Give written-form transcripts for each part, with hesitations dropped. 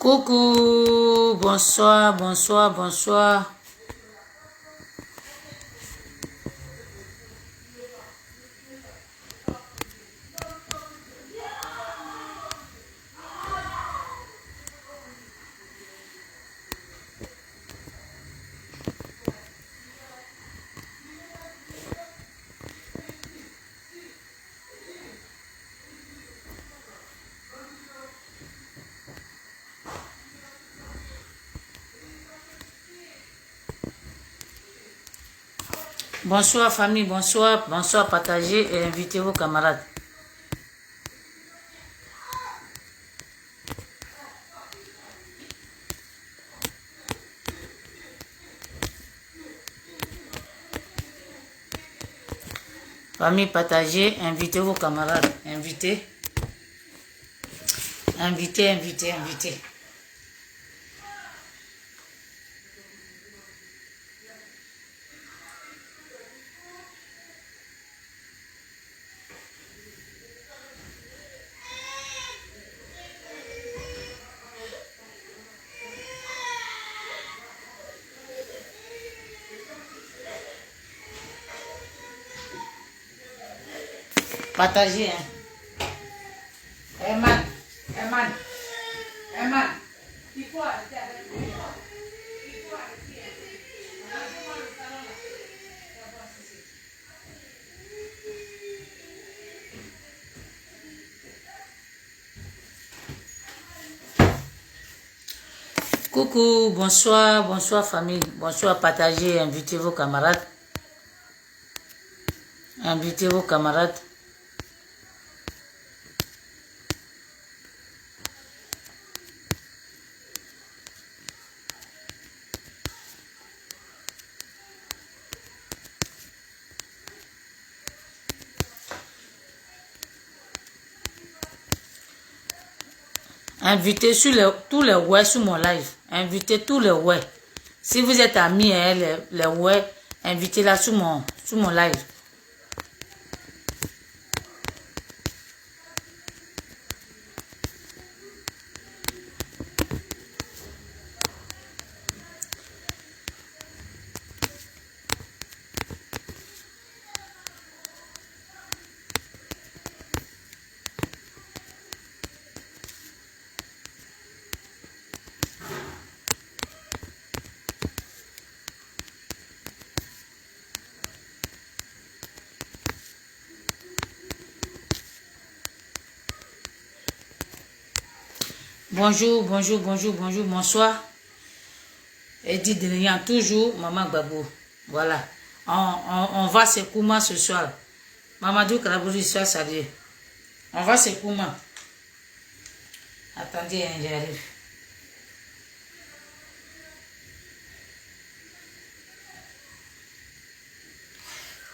Coucou, bonsoir, bonsoir, bonsoir. Bonsoir famille, bonsoir, bonsoir, partagez et invitez vos camarades. Famille, partagez, invitez vos camarades. Invitez. Invitez, invitez, invitez. Partagez, hein. Eman, Eman, Eman. Il faut arrêter avec lui. Il faut arrêter. Regardez-moi le salon là. D'abord, c'est. Coucou, bonsoir, bonsoir famille. Bonsoir, partagez, invitez vos camarades. Invitez vos camarades. Invitez tous les ouais sur mon live. Invitez tous les ouais. Si vous êtes amis, hein, les ouais, invitez-la sur mon live. Bonjour, bonjour, bonjour, bonjour, bonsoir. Edith Denian, toujours Maman Babou. Voilà. On va se Kouma ce soir. Mamadou Karabouri soir, salut. On va se Kouma. Attendez, hein, j'arrive.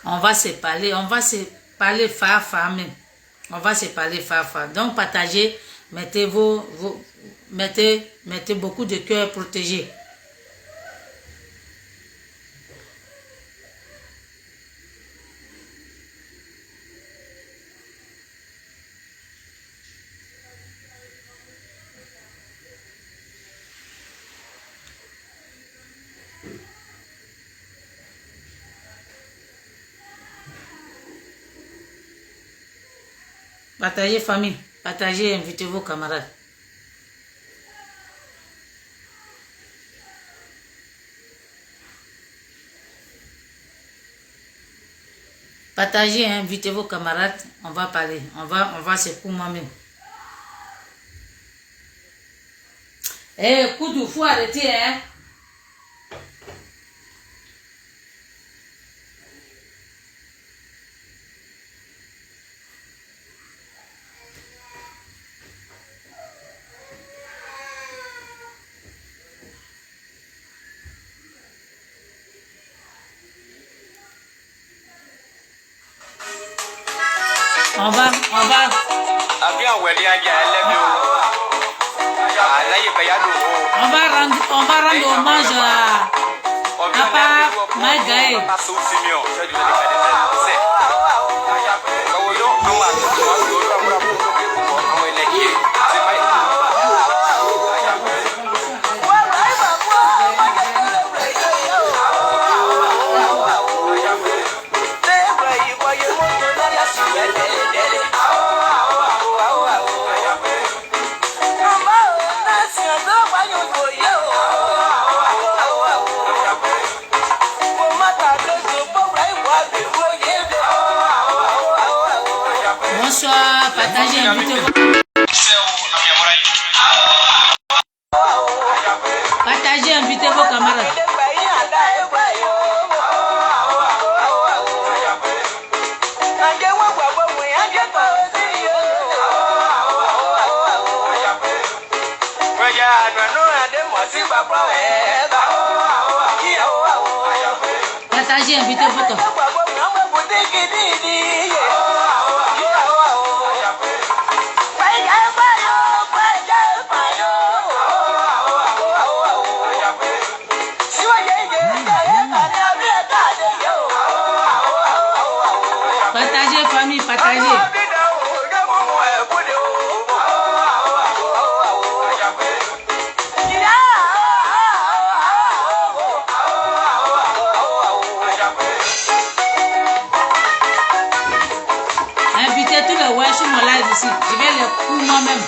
On va se parler fa même. On va se parler fa. Donc partagez, mettez mettez beaucoup de cœur protégé. Partagez famille, partagez, invitez vos camarades. Partagez, invitez vos camarades, on va parler, on va se pour moi-même. Eh, coup de fou, arrêtez, hein. On va. On va rendre hommage à Papa Magaé. Bonsoir, partagez, invitez-vous. Partagez, invitez vos camarades. Partagez, invitez vos camarades. Partagez, famille, partagez. Invitez tous les ouais sur mon live ici. Je vais les coups moi-même.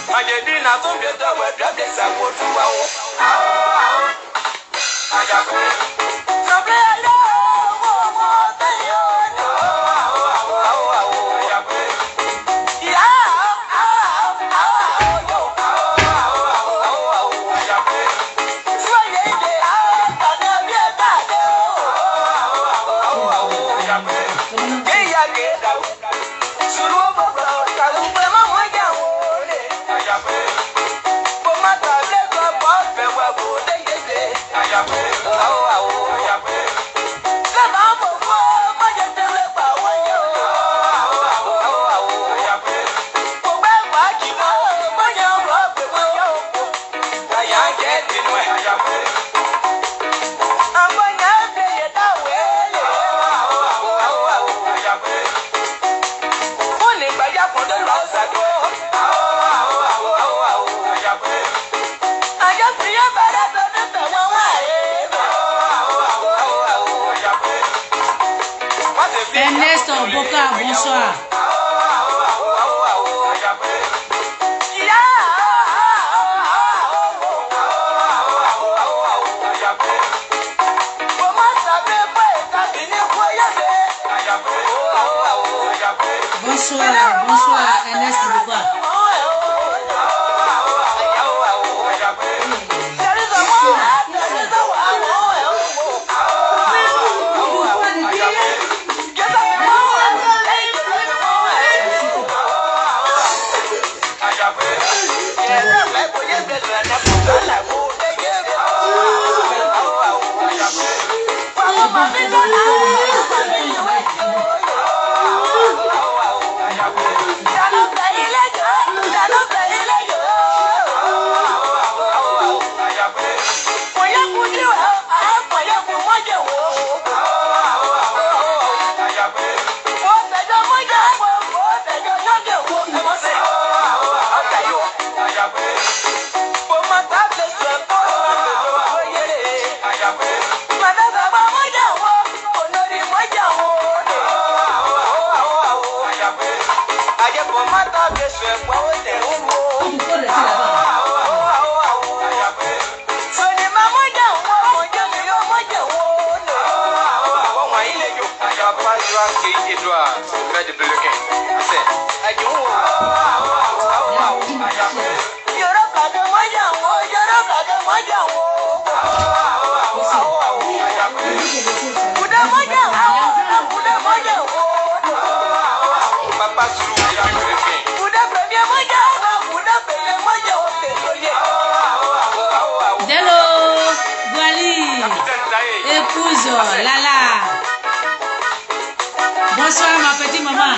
Ernest Boka, bonsoir. Bonsoir, bonsoir Ernest Boka. Épouse, Lala. Bonsoir ma petite maman.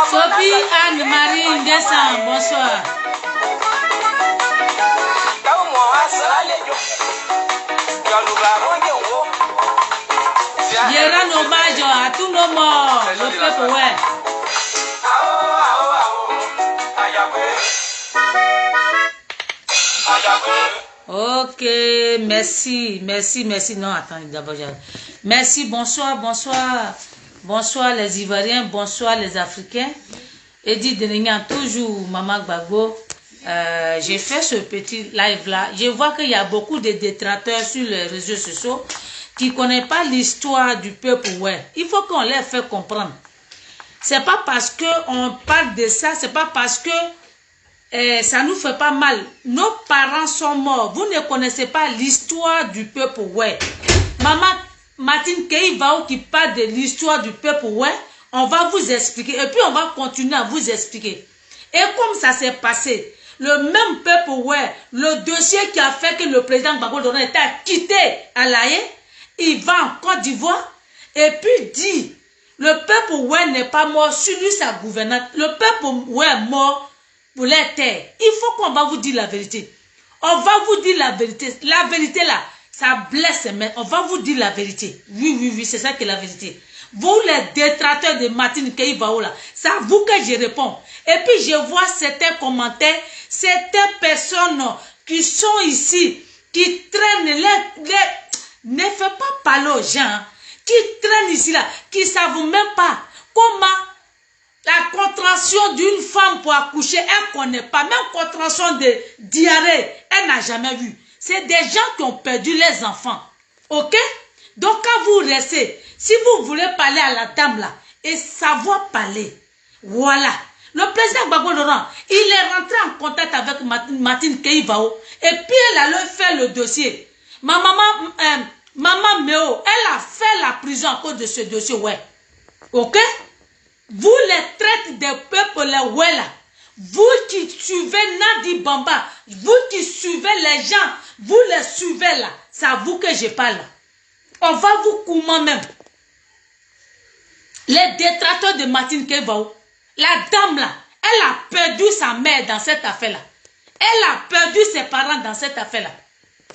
Sophie Anne-Marie Nguessan, bonsoir. Je rends hommage à tous nos morts, le peuple, ouais. Ok, merci, merci, merci. Non, attends, d'abord, merci, bonsoir, bonsoir. Bonsoir les Ivoiriens, bonsoir les Africains. Edith Denignan, toujours Maman Gbagbo. J'ai fait ce petit live-là. Je vois qu'il y a beaucoup de détracteurs sur les réseaux sociaux qui ne connaissent pas l'histoire du peuple. Ouais. Il faut qu'on les fait comprendre. C'est pas parce qu'on parle de ça, c'est pas parce que ça nous fait pas mal. Nos parents sont morts. Vous ne connaissez pas l'histoire du peuple. Ouais. Maman Martine Keïvao qui parle de l'histoire du peuple. Ouais. On va vous expliquer. Et puis on va continuer à vous expliquer. Et comme ça s'est passé, le même peuple, ouais, le dossier qui a fait que le président Gbagbo Dora était quitté à La Haye, il va en Côte d'Ivoire et puis dit, le peuple, ouais, n'est pas mort sur lui, sa gouvernante. Le peuple, ouais, est mort pour les terres. Il faut qu'on va vous dire la vérité. On va vous dire la vérité. La vérité là, ça blesse, mais on va vous dire la vérité. Oui, oui, oui, c'est ça qui est la vérité. Vous, les détracteurs de Martine Keïvao là, c'est à vous que je réponds. Et puis je vois certains commentaires, certaines personnes qui sont ici, qui traînent ne fait pas parler aux gens, hein, qui traînent ici là, qui ne savent même pas comment la contraction d'une femme pour accoucher, elle ne connaît pas. Même contraction de diarrhée, elle n'a jamais vu. C'est des gens qui ont perdu les enfants. Ok? Donc quand vous restez, si vous voulez parler à la dame là, et savoir parler, voilà. Le président Gbagbo Laurent, il est rentré en contact avec Martine Keïvao, et puis elle a leur fait le dossier. Maman Méo, elle a fait la prison à cause de ce dossier, ouais. Ok? Vous les traites des peuples, les ouais là. Vous qui suivez Nadi Bamba, vous qui suivez les gens, vous les suivez là. C'est à vous que je parle. On va vous coumer même. Les détracteurs de Martine Keïvao, la dame là, elle a perdu sa mère dans cette affaire-là. Elle a perdu ses parents dans cette affaire-là.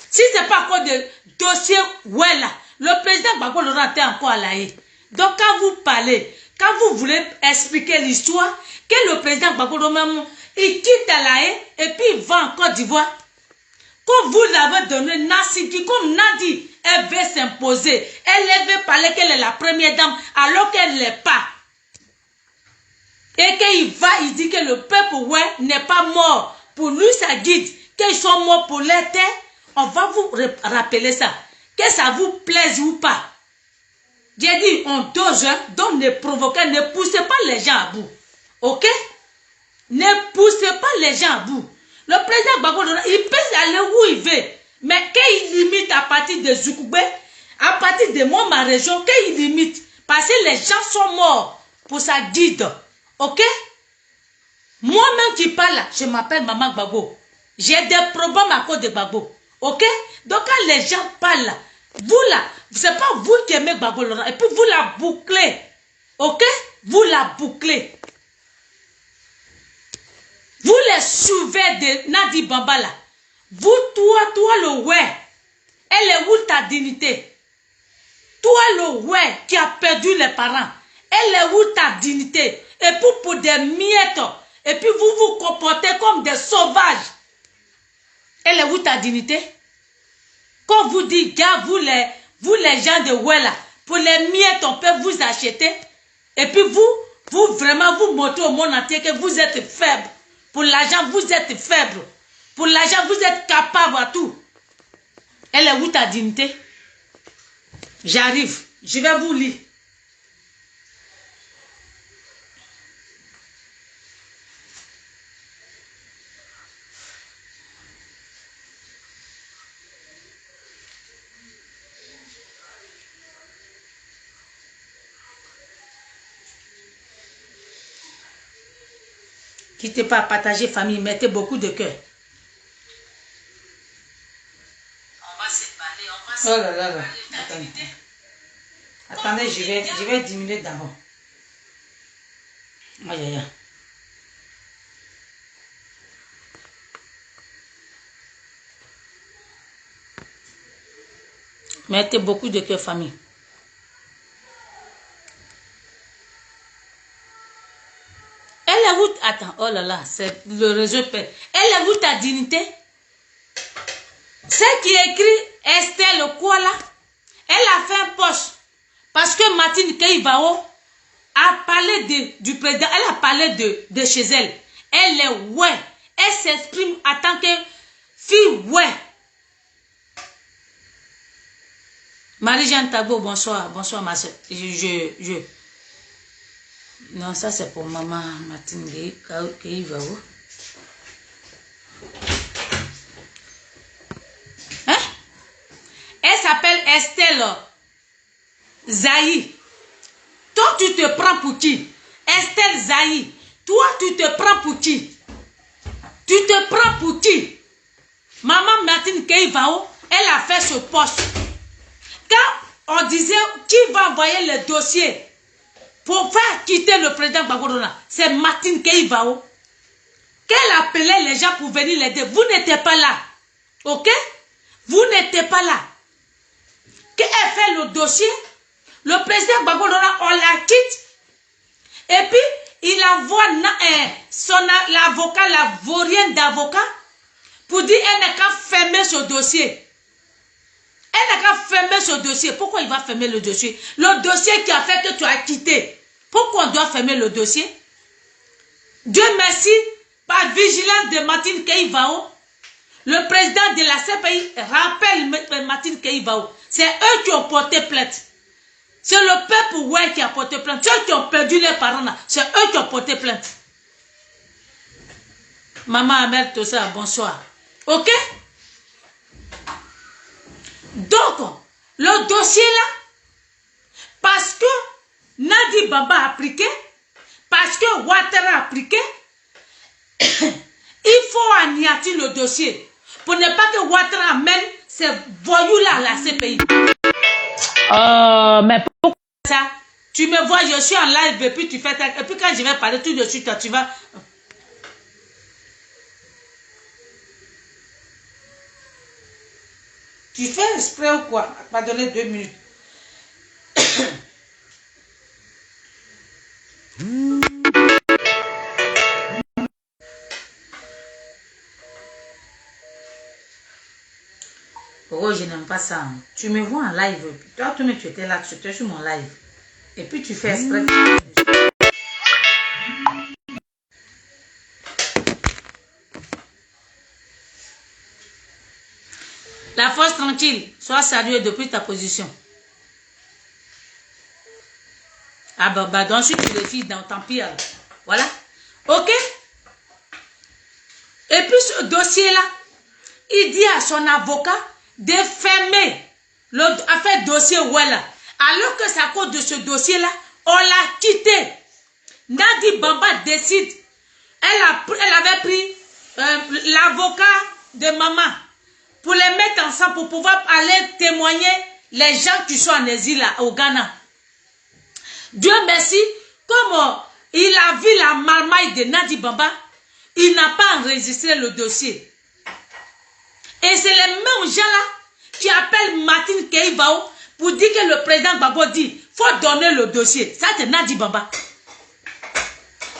Si ce n'est pas encore de dossier, ouais là, le président Gbagbo Laurent était encore à La Haye. Donc quand vous parlez, quand vous voulez expliquer l'histoire, que le président Gbagbo Laurent, il quitte à La Haye et puis il va en Côte d'Ivoire. Comme vous l'avez donné, Nassiki, comme Nadi, elle veut s'imposer. Elle veut parler qu'elle est la première dame alors qu'elle ne l'est pas. Et qu'il va, il dit que le peuple, ouais, n'est pas mort. Pour lui, ça guide. Qu'ils sont morts pour les terres. On va vous rappeler ça. Que ça vous plaise ou pas. J'ai dit, on dose, donc ne provoquez, ne poussez pas les gens à bout. Ok? Ne poussez pas les gens à bout. Le président Gbagbo, il peut aller où il veut. Mais qu'il limite à partir de Zoukoubé, à partir de moi, ma région, qu'il limite. Parce que les gens sont morts pour sa guide. Ok? Moi-même qui parle là, je m'appelle Maman Gbagbo. J'ai des problèmes à cause de Gbagbo. Ok? Donc quand les gens parlent là, vous là, c'est pas vous qui aimez Gbagbo Laurent. Et puis vous la bouclez. Ok? Vous la bouclez. Vous les suivez de Nadi Bamba là. Vous, toi le ouais. Elle est où ta dignité? Toi le ouais qui a perdu les parents. Elle est où ta dignité? Et puis pour des miettes. Et puis vous vous comportez comme des sauvages. Elle est où ta dignité? Quand vous dites, gars, vous les gens de ouais là, pour les miettes, on peut vous acheter. Et puis vous vraiment, vous montrez au monde entier que vous êtes faible. Pour l'argent, vous êtes faible. Pour l'argent, vous êtes capable à tout. Elle est où ta dignité? J'arrive. Je vais vous lire. Quittez pas à partager famille, mettez beaucoup de cœur. On va se parler, on va se parler. Oh là là là. Attendez, je vais diminuer d'abord. Aïe aïe aïe. Mettez beaucoup de cœur famille. Elle est où? Attends, oh là là, c'est le réseau. Elle est où ta dignité? Ce qui est écrit Estelle quoi là, elle a fait un poste. Parce que Martine Keïvao a parlé du président, elle a parlé de chez elle. Elle est ouais. Elle s'exprime en tant que fille ouais. Marie-Jeanne Tabo, bonsoir. Bonsoir ma soeur. Non, ça c'est pour maman Martine Keïvao. Hein? Elle s'appelle Estelle Zaï. Toi, tu te prends pour qui? Estelle Zaï. Toi, tu te prends pour qui? Tu te prends pour qui? Maman Martine Keïvao, elle a fait ce poste. Quand on disait qui va envoyer le dossier pour faire quitter le président Bagodona, c'est Martine Keïvao. Qu'elle appelait les gens pour venir l'aider. Vous n'étiez pas là. Ok? Vous n'étiez pas là. Qu'elle fait le dossier, le président Bagodona, on la quitte. Et puis, il envoie l'avocat, la vaurienne d'avocat, pour dire elle n'a qu'à fermer ce dossier. Elle n'a qu'à fermer ce dossier. Pourquoi il va fermer le dossier? Le dossier qui a fait que tu as quitté. Pourquoi on doit fermer le dossier? Dieu merci, par vigilance de Martine Keïvao, le président de la CPI rappelle Martine Keïvao. C'est eux qui ont porté plainte. C'est le peuple ouais qui a porté plainte. Ceux qui ont perdu leurs parents, c'est eux qui ont porté plainte. Maman Amel Tossa, bonsoir. Ok? Donc, le dossier là, parce que Nadi Baba a appliqué, parce que Ouattara a appliqué, il faut anéantir le dossier pour ne pas que Ouattara amène ces voyous-là à la CPI. Mais pourquoi ça? Tu me vois, je suis en live et puis tu fais ça. Et puis quand je vais parler tout de suite, tu vas... Tu fais exprès ou quoi? Pardonnez 2 minutes. Oh, je n'aime pas ça. Tu me vois en live. Toi, tu étais là, tu étais sur mon live. Et puis tu fais exprès. La force tranquille, sois salué depuis ta position. Ah bah donc si tu les filles dans tant pis. Voilà. Ok. Et puis ce dossier-là, il dit à son avocat de fermer le dossier voilà. Alors que c'est à cause de ce dossier-là, on l'a quitté. Nadi Bamba décide. Elle avait pris l'avocat de maman pour les mettre ensemble, pour pouvoir aller témoigner les gens qui sont en exil là, au Ghana. Dieu merci, comme il a vu la marmaille de Nadi Bamba, il n'a pas enregistré le dossier. Et c'est les mêmes gens-là qui appellent Martine Keïvao pour dire que le président Gbagbo dit il faut donner le dossier. Ça, c'est Nadi Bamba.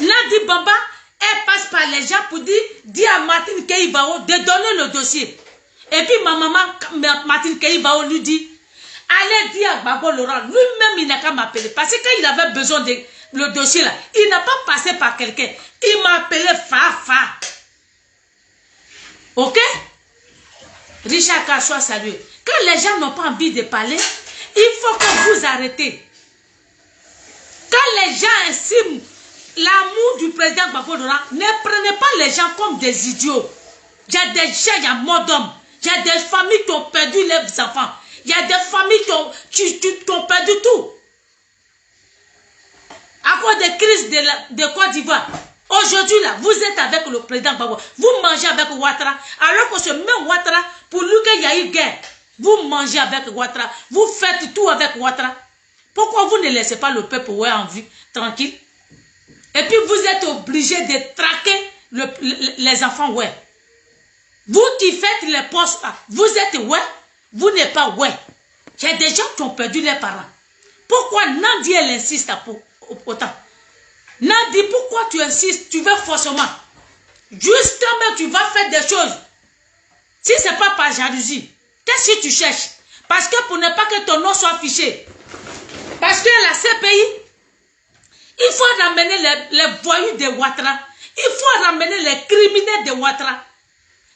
Nadi Bamba, elle passe par les gens pour dire à Martine Keïvao de donner le dossier. Et puis ma maman, Martine Keïvao, lui dit allez dire à Gbagbo Laurent, lui-même il n'a qu'à m'appeler. Parce que quand il avait besoin de le dossier là, il n'a pas passé par quelqu'un. Il m'a appelé Fafa. Ok? Richard K, sois salué. Quand les gens n'ont pas envie de parler, il faut que vous arrêtez. Quand les gens estiment l'amour du président Gbagbo Laurent, ne prenez pas les gens comme des idiots. Il y a des gens, il y a mort d'homme. Il y a des familles qui ont perdu leurs enfants. Il y a des familles qui ont perdu tout. À cause des crises de Côte d'Ivoire. Aujourd'hui, là, vous êtes avec le président Gbagbo. Vous mangez avec Ouattara. Alors que ce même Ouattara, pour lui qu'il y a eu guerre, vous mangez avec Ouattara. Vous faites tout avec Ouattara. Pourquoi vous ne laissez pas le peuple en vie, tranquille? Et puis vous êtes obligé de traquer les enfants, ouais. Vous qui faites les postes, vous êtes ouais, vous n'êtes pas ouais. Il y a des gens qui ont perdu leurs parents. Pourquoi Nadi, elle insiste autant? Nadi, pourquoi tu insistes? Tu veux forcément. Justement, tu vas faire des choses. Si ce n'est pas par jalousie, qu'est-ce que tu cherches? Parce que pour ne pas que ton nom soit affiché. Parce que la CPI, il faut ramener les voyous de Ouattara. Il faut ramener les criminels de Ouattara.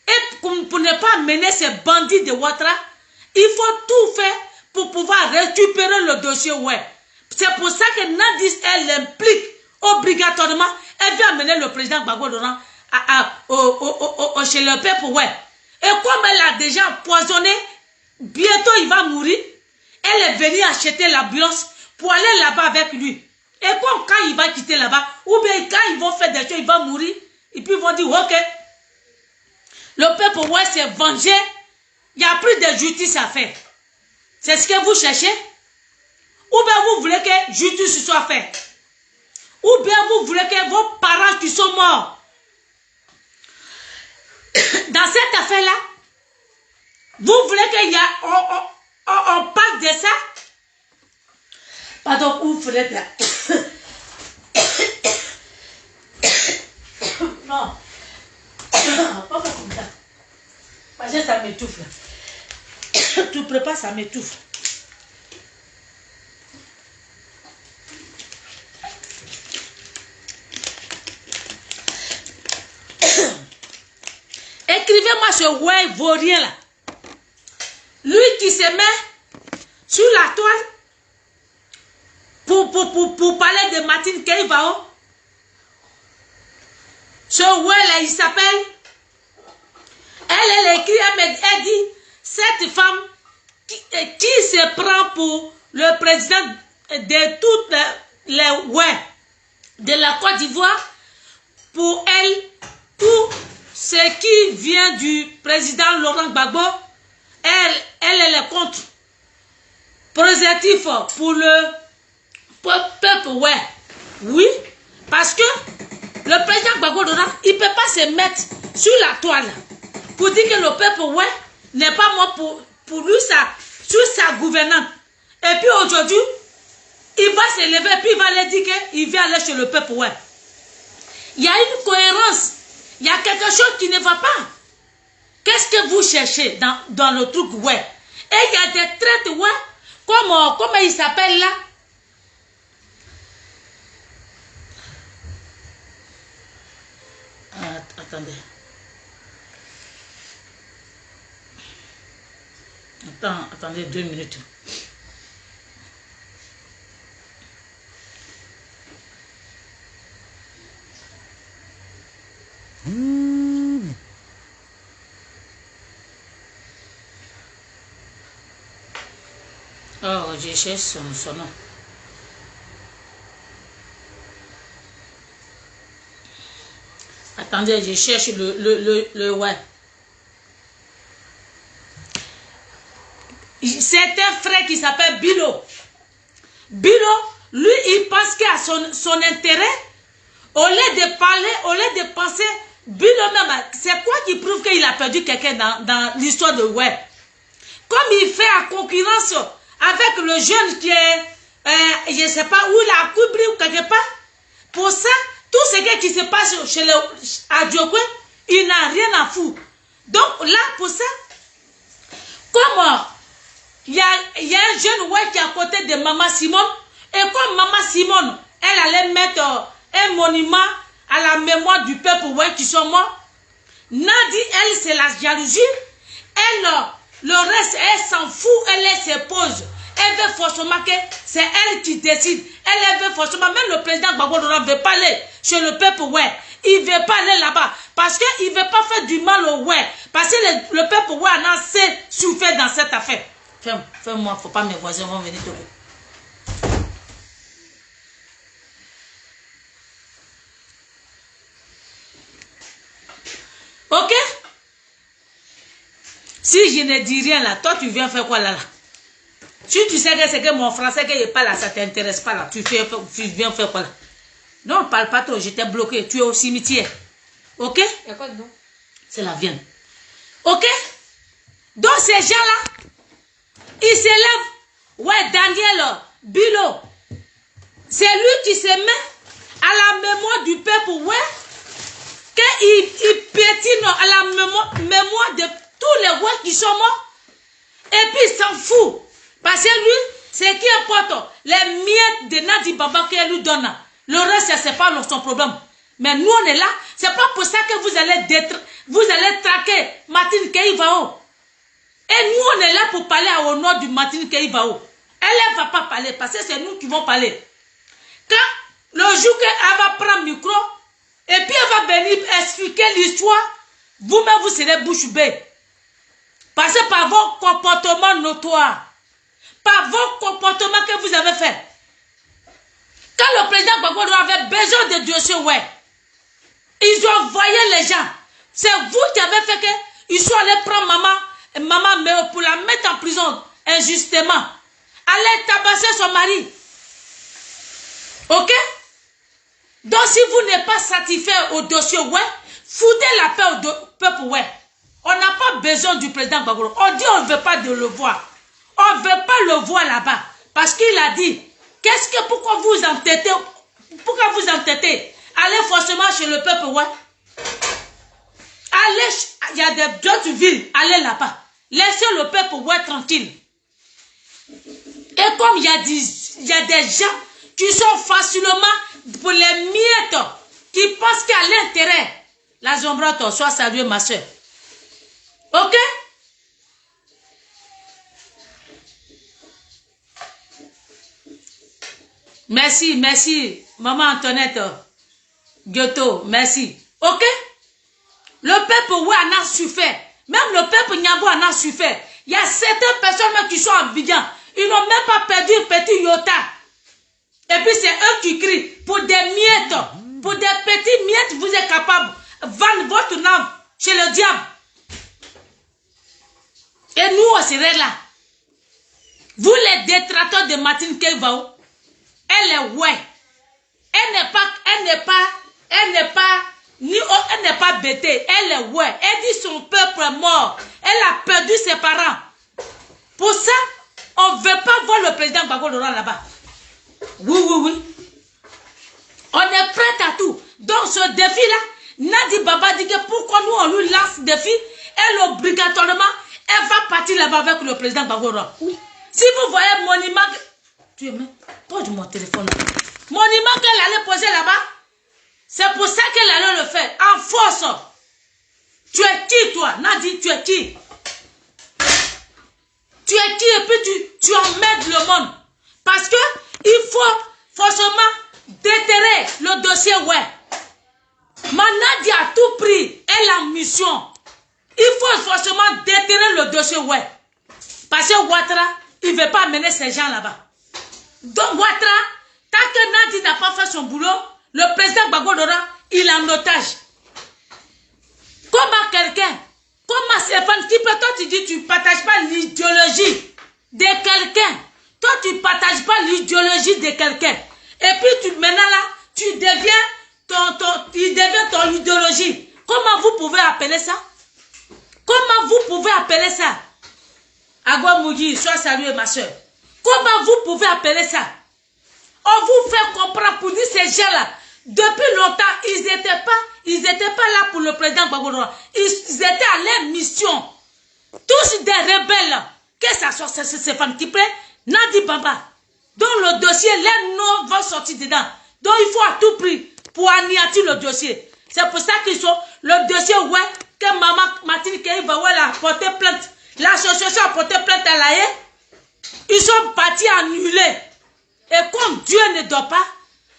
Et pour ne pas amener ces bandits de Ouattara, il faut tout faire pour pouvoir récupérer le dossier. Ouais. C'est pour ça que Nadis, elle implique obligatoirement, elle vient amener le président Gbagbo Doran chez le peuple. Ouais. Et comme elle a déjà empoisonné, bientôt il va mourir. Elle est venue acheter l'ambulance pour aller là-bas avec lui. Et quand il va quitter là-bas, ou bien quand ils vont faire des choses, il va mourir. Et puis ils vont dire, ok, le peuple ouais, s'est vengé. Il n'y a plus de justice à faire. C'est ce que vous cherchez? Ou bien vous voulez que justice soit faite? Ou bien vous voulez que vos parents qui sont morts, dans cette affaire-là, vous voulez qu'il y a, on parle de ça? Pardon, vous voulez bien. Non. Pas comme ça. Parce que ça m'étouffe. Tu prépares, ça m'étouffe. Écrivez-moi ce ouais vaurien là. Lui qui se met sur la toile pour parler de Martine Keïvao. Ce ouais là, il s'appelle. Elle écrit, elle dit, cette femme qui se prend pour le président de toutes les ouais de la Côte d'Ivoire, pour elle, tout ce qui vient du président Laurent Gbagbo, elle est contre. Positif pour le peuple, ouais. Oui, parce que le président Gbagbo Laurent, il ne peut pas se mettre sur la toile pour dire que le peuple, ouais, n'est pas mort pour lui, sur sa gouvernante. Et puis aujourd'hui, il va se lever et puis il va lui dire qu'il vient aller chez le peuple, ouais. Il y a une cohérence. Il y a quelque chose qui ne va pas. Qu'est-ce que vous cherchez dans le truc, ouais? Et il y a des traites, ouais, comment il s'appelle là? Attendez. Attendez 2 minutes. Oh, j'ai cherché son nom. Attendez, je cherche le ouais. C'est un frère qui s'appelle Bilo. Bilo, lui, il pense qu'à son intérêt, au lieu de parler, au lieu de penser, Bilo même, c'est quoi qui prouve qu'il a perdu quelqu'un dans l'histoire de web? Comme il fait la concurrence avec le jeune qui est, je ne sais pas où il a coupé ou quelque part, pour ça, tout ce qui se passe chez Adiokwe, il n'a rien à foutre. Donc là, pour ça, comme il y a un jeune ouais qui est à côté de Maman Simone, et comme Maman Simone, elle allait mettre un monument à la mémoire du peuple ouais qui sont morts, Nadi, elle, c'est la jalousie. Elle, le reste, elle s'en fout, elle se pose. Elle veut forcément que c'est elle qui décide. Elle veut forcément, même le président Gbagbo ne veut pas aller chez le peuple ouais. Il ne veut pas aller là-bas. Parce qu'il ne veut pas faire du mal au ouais. Parce que le peuple ouais en a assez souffert dans cette affaire. Fais-moi, il ne faut pas mes voisins vont venir te voir. Ok? Si je ne dis rien là, toi tu viens faire quoi là? Si tu sais que c'est que mon français que je parle là, ça ne t'intéresse pas là, tu viens faire quoi là? Non, ne parle pas trop, j'étais bloqué, tu es au cimetière. Ok? Il y a quoi dedans? C'est la viande. Ok? Donc ces gens-là, ils s'élèvent. Ouais, Daniel Bilo, c'est lui qui se met à la mémoire du peuple, ouais, qu'il pétine à la mémoire de tous fout. Parce que lui, ce qui importe, les miettes de Nadi Baba qu'elle lui donne. Le reste, c'est pas son problème. Mais nous, on est là. C'est pas pour ça que vous allez traquer Martine Keïvao. Et nous, on est là pour parler au nom du Martine Keïvao. Elle ne va pas parler parce que c'est nous qui vont parler. Quand le jour qu'elle va prendre le micro, et puis elle va venir expliquer l'histoire, vous-même, vous serez bouche bée. Parce que par vos comportements notoires, par vos comportements que vous avez fait, quand le président Gbagbo avait besoin de dossiers, ouais, ils ont envoyé les gens. C'est vous qui avez fait qu'ils sont allés prendre maman Méo pour la mettre en prison injustement. Aller tabasser son mari. Ok? Donc si vous n'êtes pas satisfait au dossier, ouais, foutez la paix au peuple, ouais. On n'a pas besoin du président Gbagbo. On dit on ne veut pas de le voir. On ne veut pas le voir là-bas. Parce qu'il a dit, pourquoi vous entêtez? Pourquoi vous entêtez? Allez forcément chez le peuple, ouais. Allez, il y a d'autres villes, allez là-bas. Laissez le peuple, ouais, tranquille. Et comme il y a des gens qui sont facilement pour les miettes, qui pensent qu'à l'intérêt, la Zombroto, soit saluée, ma soeur. Ok? Merci, merci, maman Antoinette, Gyoto, merci. Ok? Le peuple, ouais, en a souffert. Même le peuple Nyabo en a souffert. Il y a certaines personnes même qui sont en Abidjan. Ils n'ont même pas perdu un petit iota. Et puis c'est eux qui crient. Pour des miettes, pour des petits miettes, vous êtes capable de vendre votre âme chez le diable. Et nous, on serait là. Vous, les détracteurs de Martine Keïvao, elle est ouais. Elle n'est pas bêtée. Elle est ouais. Elle dit son peuple est mort. Elle a perdu ses parents. Pour ça, on ne veut pas voir le président Gbagbo Laurent là-bas. Oui, oui, oui. On est prêt à tout. Donc ce défi-là, Nadi Baba dit que pourquoi nous on lui lance ce défi, elle obligatoirement, elle va partir là-bas avec le président Gbagbo Laurent. Oui. Si vous voyez mon image, tu es même, pose mon téléphone. Mon image qu'elle allait poser là-bas, c'est pour ça qu'elle allait le faire, en force. Tu es qui toi, Nadi, tu es qui? Tu es qui et puis tu emmerdes le monde. Parce que il faut forcément déterrer le dossier, ouais. Nadi a tout pris, elle a mission. Il faut forcément déterrer le dossier, ouais. Parce que Ouattara, il ne veut pas amener ces gens là-bas. Donc Ouattara, tant que Nadi n'a pas fait son boulot, le président Gbagbo Laurent, il est en otage. Comment quelqu'un, comment Stéphane, qui peut, toi tu dis tu ne partages pas l'idéologie de quelqu'un. Toi tu ne partages pas l'idéologie de quelqu'un. Et puis maintenant là, il devient ton idéologie. Comment vous pouvez appeler ça? Comment vous pouvez appeler ça? Agua Mougi, sois salué ma soeur. Comment vous pouvez appeler ça? On vous fait comprendre pour dire ces gens-là. Depuis longtemps, ils n'étaient pas là pour le président Gbagbo Laurent. Ils étaient à leur mission. Tous des rebelles. Que ça soit Stéphane Kipré, Nadi Baba. Donc le dossier, les noms vont sortir dedans. Donc il faut à tout prix pour anéantir le dossier. C'est pour ça qu'ils sont le dossier, ouais, que maman Martine Keïvao a porté plainte. L'association a porté plainte à la haie. Ils sont partis annuler. Et comme Dieu ne dort pas,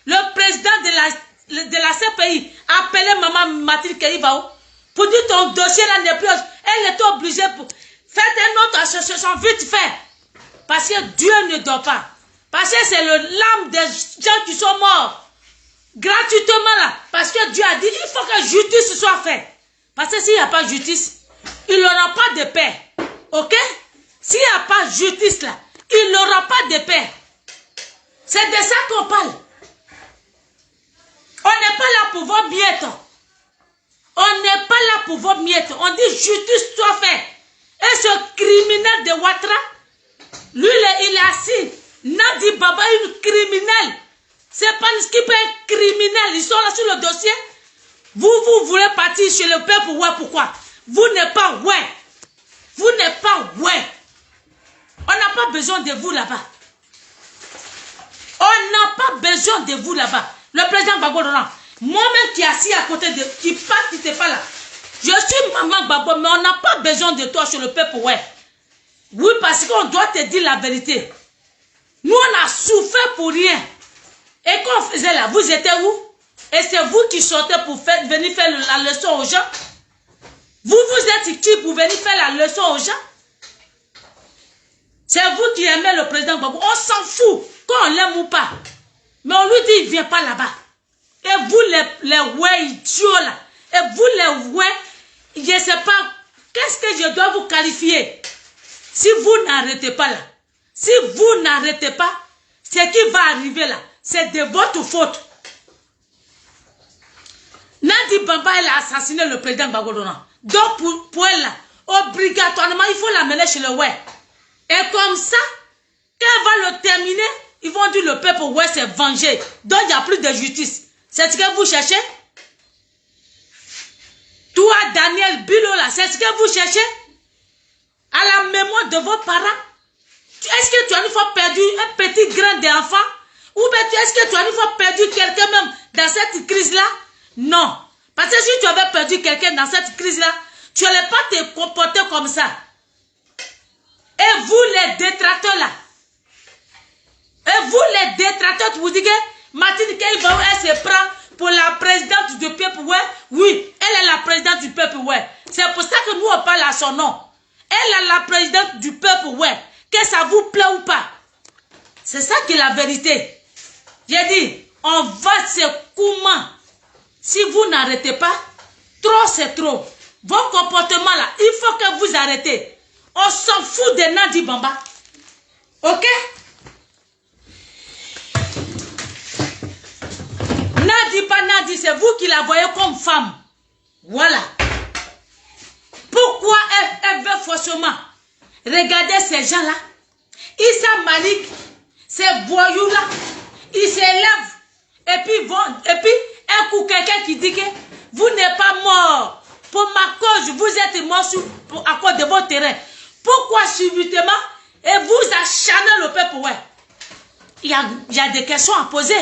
le président de la CPI a appelé maman Martine Keïvao pour dire ton dossier là n'est plus. Elle était obligée pour faire une autre association vite fait. Parce que Dieu ne dort pas. Parce que c'est l'âme des gens qui sont morts. Gratuitement là. Parce que Dieu a dit il faut que justice soit faite. Parce que s'il n'y a pas de justice, il n'y aura pas de paix. Ok? S'il n'y a pas de justice là, il n'aura pas de paix. C'est de ça qu'on parle. On n'est pas là pour vos miettes. On n'est pas là pour vos miettes. On dit justice soit faite. Et ce criminel de Ouattara, lui, il est assis. Nadi Baba, une criminelle. C'est pas ce qui peut être criminel. Ils sont là sur le dossier. Vous voulez partir chez le peuple. Ouais, pourquoi? Vous n'êtes pas ouais. Vous n'êtes pas ouais. On n'a pas besoin de vous là-bas. On n'a pas besoin de vous là-bas. Le président Gbagbo Laurent, moi-même qui est assis à côté de, qui passe, qui n'était pas là. Je suis maman Gbagbo, mais on n'a pas besoin de toi sur le peuple, ouais. Oui, parce qu'on doit te dire la vérité. Nous, on a souffert pour rien. Et quand on faisait là, vous étiez où? Et c'est vous qui sortez pour venir faire la leçon aux gens? Vous êtes qui pour venir faire la leçon aux gens? C'est vous qui aimez le président Gbagbo. On s'en fout, quand on l'aime ou pas. Mais on lui dit, il ne vient pas là-bas. Et vous, les ouais idiots là, et vous, les ouais, je ne sais pas, qu'est-ce que je dois vous qualifier? Si vous n'arrêtez pas là, si vous n'arrêtez pas, ce qui va arriver là, c'est de votre faute. Nadi Bamba, elle a assassiné le président Gbagbo Laurent. Donc, pour elle là, obligatoirement, il faut l'amener chez le ouais. Et comme ça, quand elle va le terminer, ils vont dire le peuple ouais s'est vengé. Donc, il n'y a plus de justice. C'est ce que vous cherchez? Toi, Daniel Bilo, là, c'est ce que vous cherchez? À la mémoire de vos parents? Est-ce que tu as une fois perdu un petit grain d'enfant? Ou bien est-ce que tu as une fois perdu quelqu'un même dans cette crise-là? Non. Parce que si tu avais perdu quelqu'un dans cette crise-là, tu n'allais pas te comporter comme ça. Et vous, les détracteurs là, et vous, les détracteurs, vous dites que Martine Keïva, elle se prend pour la présidente du peuple, ouais. Oui, elle est la présidente du peuple, ouais. C'est pour ça que nous, on parle à son nom. Elle est la présidente du peuple, ouais. Que ça vous plaît ou pas. C'est ça qui est la vérité. J'ai dit, on va se comment. Si vous n'arrêtez pas, trop c'est trop. Vos comportements là, il faut que vous arrêtez. On s'en fout de Nadi Bamba. Ok? Nadi pas Nadi, c'est vous qui la voyez comme femme. Voilà. Pourquoi elle veut forcément regarder ces gens-là? Issa Malik, ces voyous-là, ils s'élèvent et puis un coup quelqu'un qui dit que vous n'êtes pas mort. Pour ma cause, vous êtes mort à cause de votre terrain. Pourquoi subitement et vous acharnez le peuple? Ouais. Il y a des questions à poser.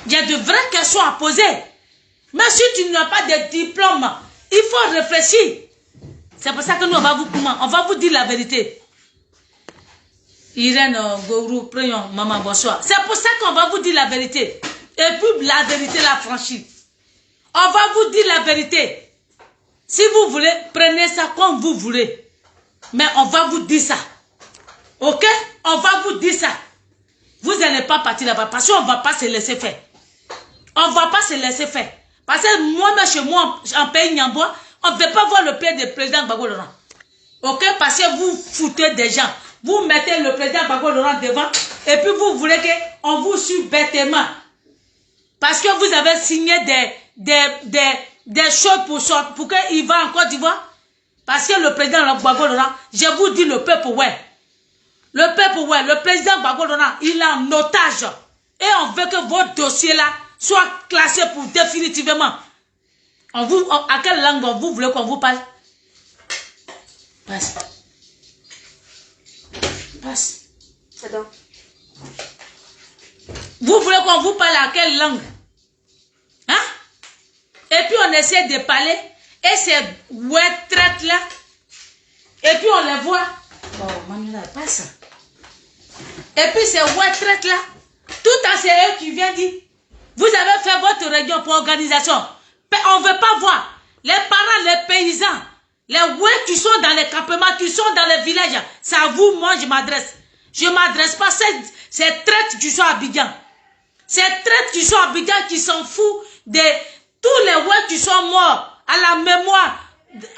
Il y a de vraies questions à poser. Mais si tu n'as pas de diplôme, il faut réfléchir. C'est pour ça que nous, on va vous dire la vérité. Irène Gourou, prions, maman, bonsoir. C'est pour ça qu'on va vous dire la vérité. Et puis la vérité la franchie. On va vous dire la vérité. Si vous voulez, prenez ça comme vous voulez. Mais on va vous dire ça. Ok? On va vous dire ça. Vous n'allez pas partir là-bas parce qu'on ne va pas se laisser faire. On ne va pas se laisser faire. Parce que moi-même, chez moi, en pays Nyambois, on ne veut pas voir le père du président Gbagbo Laurent. Ok? Parce que vous foutez des gens. Vous mettez le président Gbagbo Laurent devant et puis vous voulez qu'on vous suive bêtement. Parce que vous avez signé des choses pour qu'il va en Côte d'Ivoire. Parce que le président Gbagbo Laurent, je vous dis le peuple, ouais. Le peuple, ouais. Le président Gbagbo Laurent, il est en otage. Et on veut que votre dossier là soit classé pour définitivement. À quelle langue vous voulez qu'on vous parle? Passe. Passe. C'est donc. Vous voulez qu'on vous parle à quelle langue? Hein? Et puis on essaie de parler. Et ces ouais traites là. Et puis on les voit. Oh, Manuela, passe. Et puis ces ouais traites là. Tout à c'est eux qui viennent dire. Vous avez fait votre réunion pour organisation. On ne veut pas voir. Les parents, les paysans. Les ouais qui sont dans les campements, qui sont dans les villages. C'est à vous, moi, je m'adresse. Je ne m'adresse pas à ces traites qui sont à Abidjan. Ces traites qui sont à Abidjan qui s'en foutent de tous les ouais qui sont morts à la mémoire.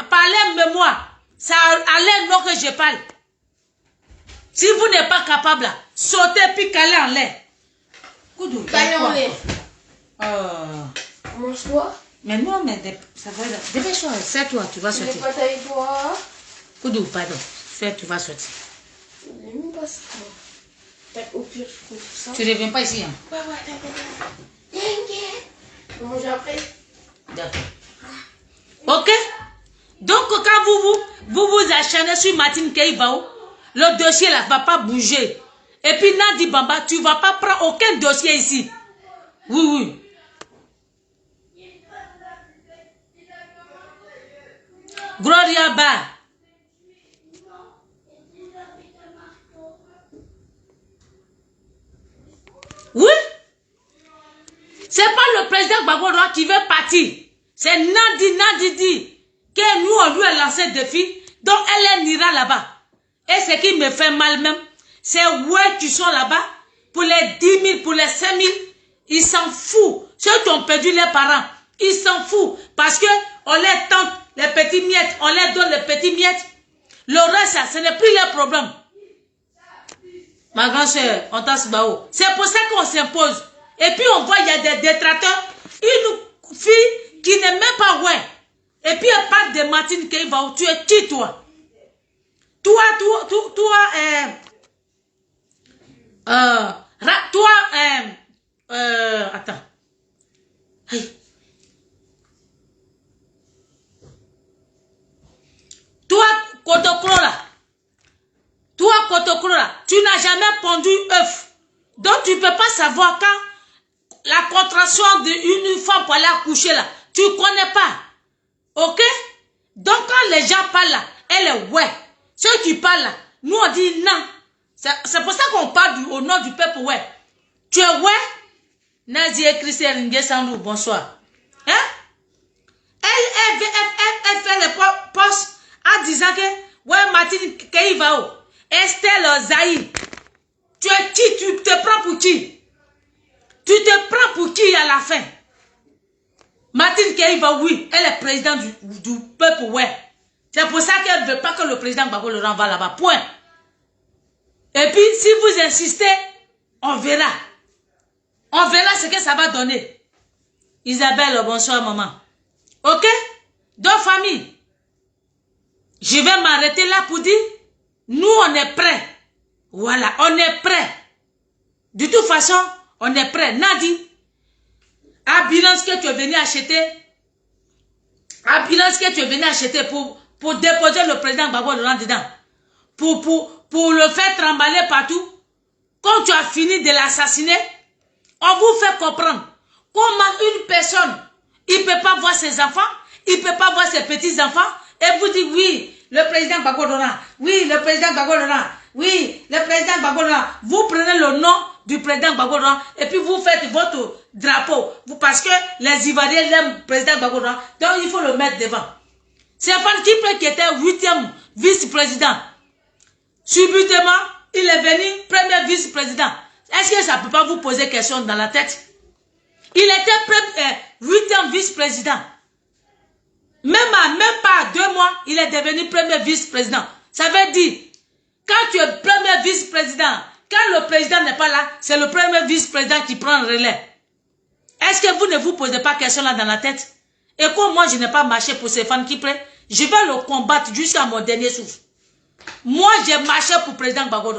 Par leur mémoire. C'est à leur nom que je parle. Si vous n'êtes pas capable, sautez puis calez en l'air. Calez en l'air. Mange-toi. Mais non, mais ça va. Dépêche-toi, fais-toi, tu vas sortir. Je n'ai pas avec toi. Koudou, pardon. Fais, tu vas sortir. Je n'ai même pas ça. Au pire, je trouve ça. Tu ne reviens pas ici, hein? Ouais, t'inquiète. Je vais manger après. D'accord. Ok? Donc, quand vous acharnez sur Martine Keïva, Le dossier là ne va pas bouger. Et puis Nadi Bamba, tu ne vas pas prendre aucun dossier ici. Oui, oui. Gloria Ba. Oui. C'est pas le président Gbagbo qui veut partir. C'est Nadi dit que nous, on lui a lancé le défi. Donc elle ira là-bas. Et ce qui me fait mal même, c'est ouais qui sont là-bas. Pour les 10 000, pour les 5 000, ils s'en foutent. Ceux qui ont perdu leurs parents, ils s'en foutent. Parce que on les tente les petits miettes, on les donne les petits miettes. Le reste, ce n'est plus leur problème. Ma grande soeur, on tasse bao. C'est pour ça qu'on s'impose. Et puis on voit, il y a des détracteurs, une fille qui n'est même pas ouais. Et puis elle parle de Martine Keïva. Tu es qui toi? Attends. Hey. Toi, Kotokro là, tu n'as jamais pondu œuf. Donc tu ne peux pas savoir quand la contraction d'une femme pour aller accoucher là, tu ne connais pas. Ok? Donc quand les gens parlent là, elle est ouais. Ceux qui parlent là, nous on dit non. C'est pour ça qu'on parle au nom du peuple ouais. Tu es ouais? Nazi et Christelle Nguesandou, bonsoir. Hein? Elle fait les postes en disant que ouais, Martine Keïva, Estelle Zaï. Tu es qui? Tu te prends pour qui? Tu te prends pour qui à la fin? Martine Keïva, oui, elle est présidente du peuple, ouais. C'est pour ça qu'elle ne veut pas que le président Gbagbo le renvoie là-bas. Point. Et puis, si vous insistez, on verra. On verra ce que ça va donner. Isabelle, bonsoir, maman. Ok? Donc, famille, je vais m'arrêter là pour dire, nous, on est prêts. Voilà, on est prêts. De toute façon, on est prêts. Nadi, à bilan que tu es venu acheter, pour déposer le président Gbagbo dedans, pour le faire trimballer partout, quand tu as fini de l'assassiner, on vous fait comprendre comment une personne, il ne peut pas voir ses enfants, il ne peut pas voir ses petits-enfants, et vous dites oui, le président Gbagbo oui, le président Gbagbo oui, le président Gbagbo. Vous prenez le nom du président Gbagbo et puis vous faites votre drapeau. Parce que les Ivoiriens l'aiment le président Gbagbo, donc il faut le mettre devant. C'est Fan Kipre qui était 8e vice-président. Subitement, il est venu premier vice-président. Est-ce que ça ne peut pas vous poser question dans la tête? Il était 8e vice-président. Même pas 2 mois, il est devenu premier vice-président. Ça veut dire, quand tu es premier vice-président, quand le président n'est pas là, c'est le premier vice-président qui prend le relais. Est-ce que vous ne vous posez pas question là dans la tête? Et comme moi, je n'ai pas marché pour Stéphane Kipre, je vais le combattre jusqu'à mon dernier souffle. Moi, j'ai marché pour le président Gbagbo.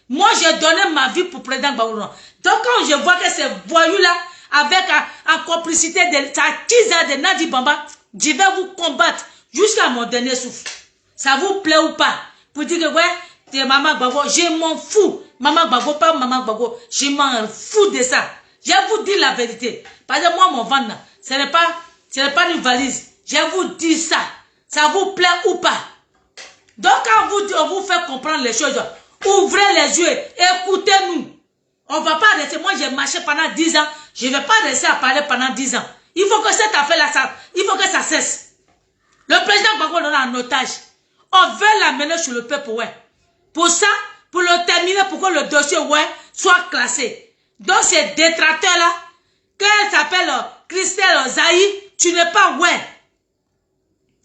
Moi, j'ai donné ma vie pour le président Gbagbo. Donc, quand je vois que ces voyous-là, avec en complicité de sa tisa de Nadi Bamba, je vais vous combattre jusqu'à mon dernier souffle. Ça vous plaît ou pas? Pour dire que, ouais, t'es Maman Gbagbo, je m'en fous. Maman Gbagbo, pas Maman Gbagbo, je m'en fous de ça. Je vous dis la vérité. Parce que moi, mon ventre, ce n'est pas une valise. Je vous dis ça. Ça vous plaît ou pas? Donc, quand on vous fait comprendre les choses, ouvrez les yeux, écoutez-nous. On ne va pas rester. Moi, j'ai marché pendant 10 ans. Je ne vais pas rester à parler pendant 10 ans. Il faut que cette affaire-là, il faut que ça cesse. Le président Gbagbo est en otage. On veut l'amener sur le peuple, ouais. Pour ça, pour le terminer, pour que le dossier, ouais, soit classé. Donc, ces détracteurs-là, qu'elle s'appelle Christelle Zaï, tu n'es pas ouais.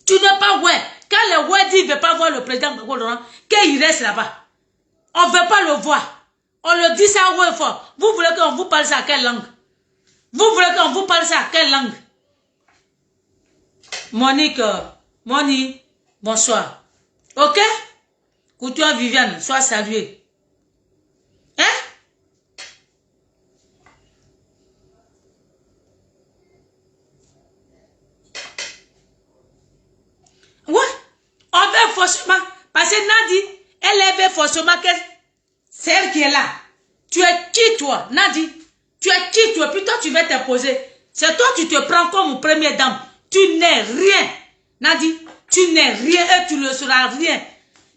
Tu n'es pas ouais. Quand le ouais dit, il ne veut pas voir le président Gbagbo Laurent, qu'il reste là-bas. On ne veut pas le voir. On le dit ça ouais fort. Vous voulez qu'on vous parle ça à quelle langue? Vous voulez qu'on vous parle ça à quelle langue? Monique, bonsoir. Ok? Couture Viviane, sois saluée. Hein? Ouais. On veut forcément. Parce que Nadi, Elle veut forcément que c'est elle qui est là. Tu es qui toi, Nadi? Tu es qui toi? Puis toi tu vas t'imposer. C'est toi tu te prends comme première dame. Tu n'es rien. Nadi, tu n'es rien et tu ne seras rien.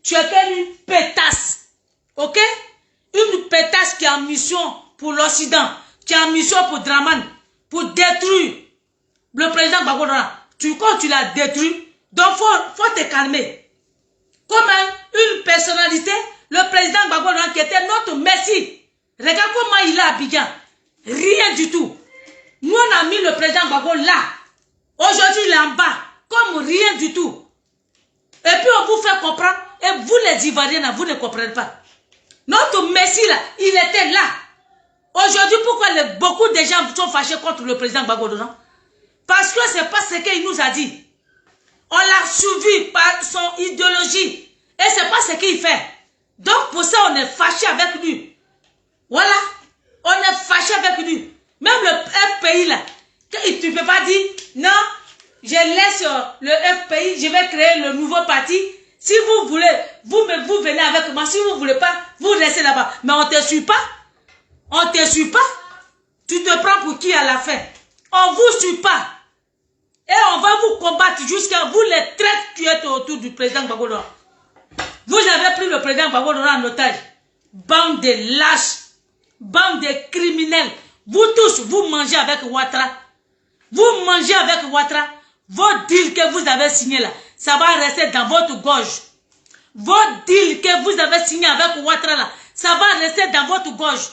Tu es comme une pétasse. Ok? Une pétasse qui est en mission pour l'Occident, qui est en mission pour Draman, pour détruire le président Gbagbo. Quand tu l'as détruit, donc faut te calmer. Comme une personnalité, le président Gbagbo qui était notre Messie. Regarde comment il est à Abidjan. Rien du tout. Nous on a mis le président Gbagbo là. Aujourd'hui il est en bas. Comme rien du tout. Et puis on vous fait comprendre. Et vous les Ivoiriens, vous ne comprenez pas. Notre Messie là, il était là. Aujourd'hui, pourquoi beaucoup de gens sont fâchés contre le président Gbagbo? Parce que c'est pas ce qu'il nous a dit. On l'a suivi par son idéologie. Et c'est pas ce qu'il fait. Donc pour ça, on est fâché avec lui. Voilà. On est fâché avec lui. Même le FPI là, tu ne peux pas dire, non, je laisse le FPI, je vais créer le nouveau parti. Si vous voulez, vous venez avec moi. Si vous ne voulez pas, vous restez là-bas. Mais on ne te suit pas. On ne te suit pas. Tu te prends pour qui à la fin? On ne vous suit pas. Et on va vous combattre jusqu'à vous les traites qui êtes autour du président Gbagbo. Vous avez pris le président Gbagbo en otage. Bande de lâches. Bande de criminels. Vous tous, vous mangez avec Ouattara. Vous mangez avec Ouattara. Vos deals que vous avez signés là, ça va rester dans votre gorge. Vos deals que vous avez signés avec Ouattara là, ça va rester dans votre gorge.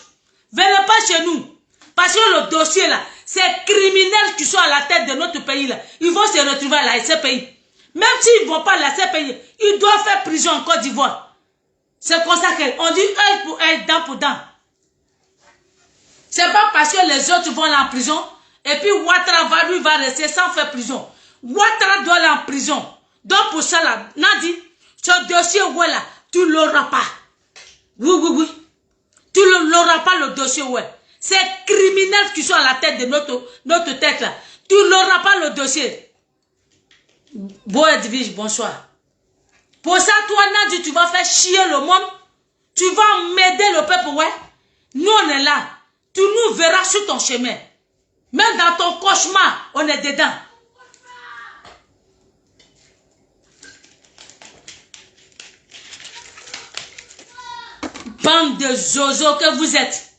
Venez pas chez nous. Parce que le dossier là, ces criminels qui sont à la tête de notre pays là, ils vont se retrouver à la CPI. Même s'ils ne vont pas à la CPI, ils doivent faire prison en Côte d'Ivoire. C'est comme ça qu'on dit œil pour œil, dent pour dent. C'est pas parce que les autres vont aller en prison et puis Ouattara va rester sans faire prison. Ouattara doit aller en prison. Donc pour ça là, Nadi, ce dossier ouais là, tu l'auras pas. Oui. Tu l'auras pas le dossier ouais. Ces criminels qui sont à la tête de notre tête là, tu l'auras pas le dossier. Bon Edwige, bonsoir. Pour ça, toi Nadi, tu vas faire chier le monde. Tu vas m'aider le peuple ouais. Nous on est là. Tu nous verras sur ton chemin. Même dans ton cauchemar, on est dedans. Bande de zozo que vous êtes.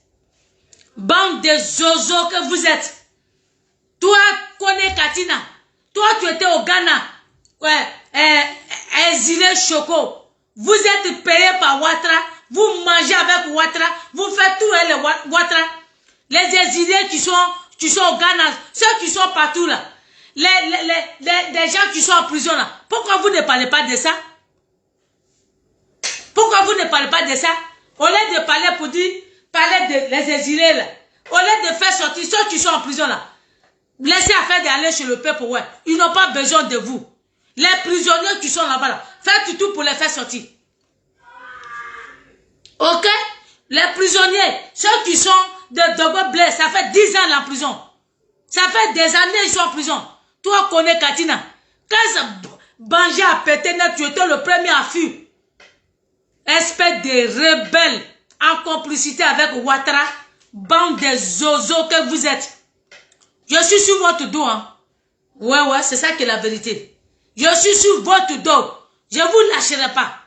Bande de zozo que vous êtes. Toi, Kone Katina. Toi, tu étais au Ghana. Exilé Choco. Vous êtes payé par Ouattara. Vous mangez avec Ouattara. Vous faites tout avec Ouattara. Les exilés qui sont au Ghana. Ceux qui sont partout là. Les gens qui sont en prison là. Pourquoi vous ne parlez pas de ça? Pourquoi vous ne parlez pas de ça? Au lieu de parler pour dire, parler des exilés là. Au lieu de faire sortir ceux qui sont en prison là. Laissez affaire d'aller chez le peuple, ouais. Ils n'ont pas besoin de vous. Les prisonniers qui sont là-bas là. Faites tout pour les faire sortir. Ok? Les prisonniers, ceux qui sont de Dogo Blaise, ça fait 10 ans en prison. Ça fait des années ils sont en prison. Toi, Kone Katina. Quand Banji a pété net, tu étais le premier à fuir. Espèce de rebelles en complicité avec Ouattara, bande de zozos que vous êtes. Je suis sur votre dos. Hein. Ouais, c'est ça qui est la vérité. Je suis sur votre dos. Je ne vous lâcherai pas.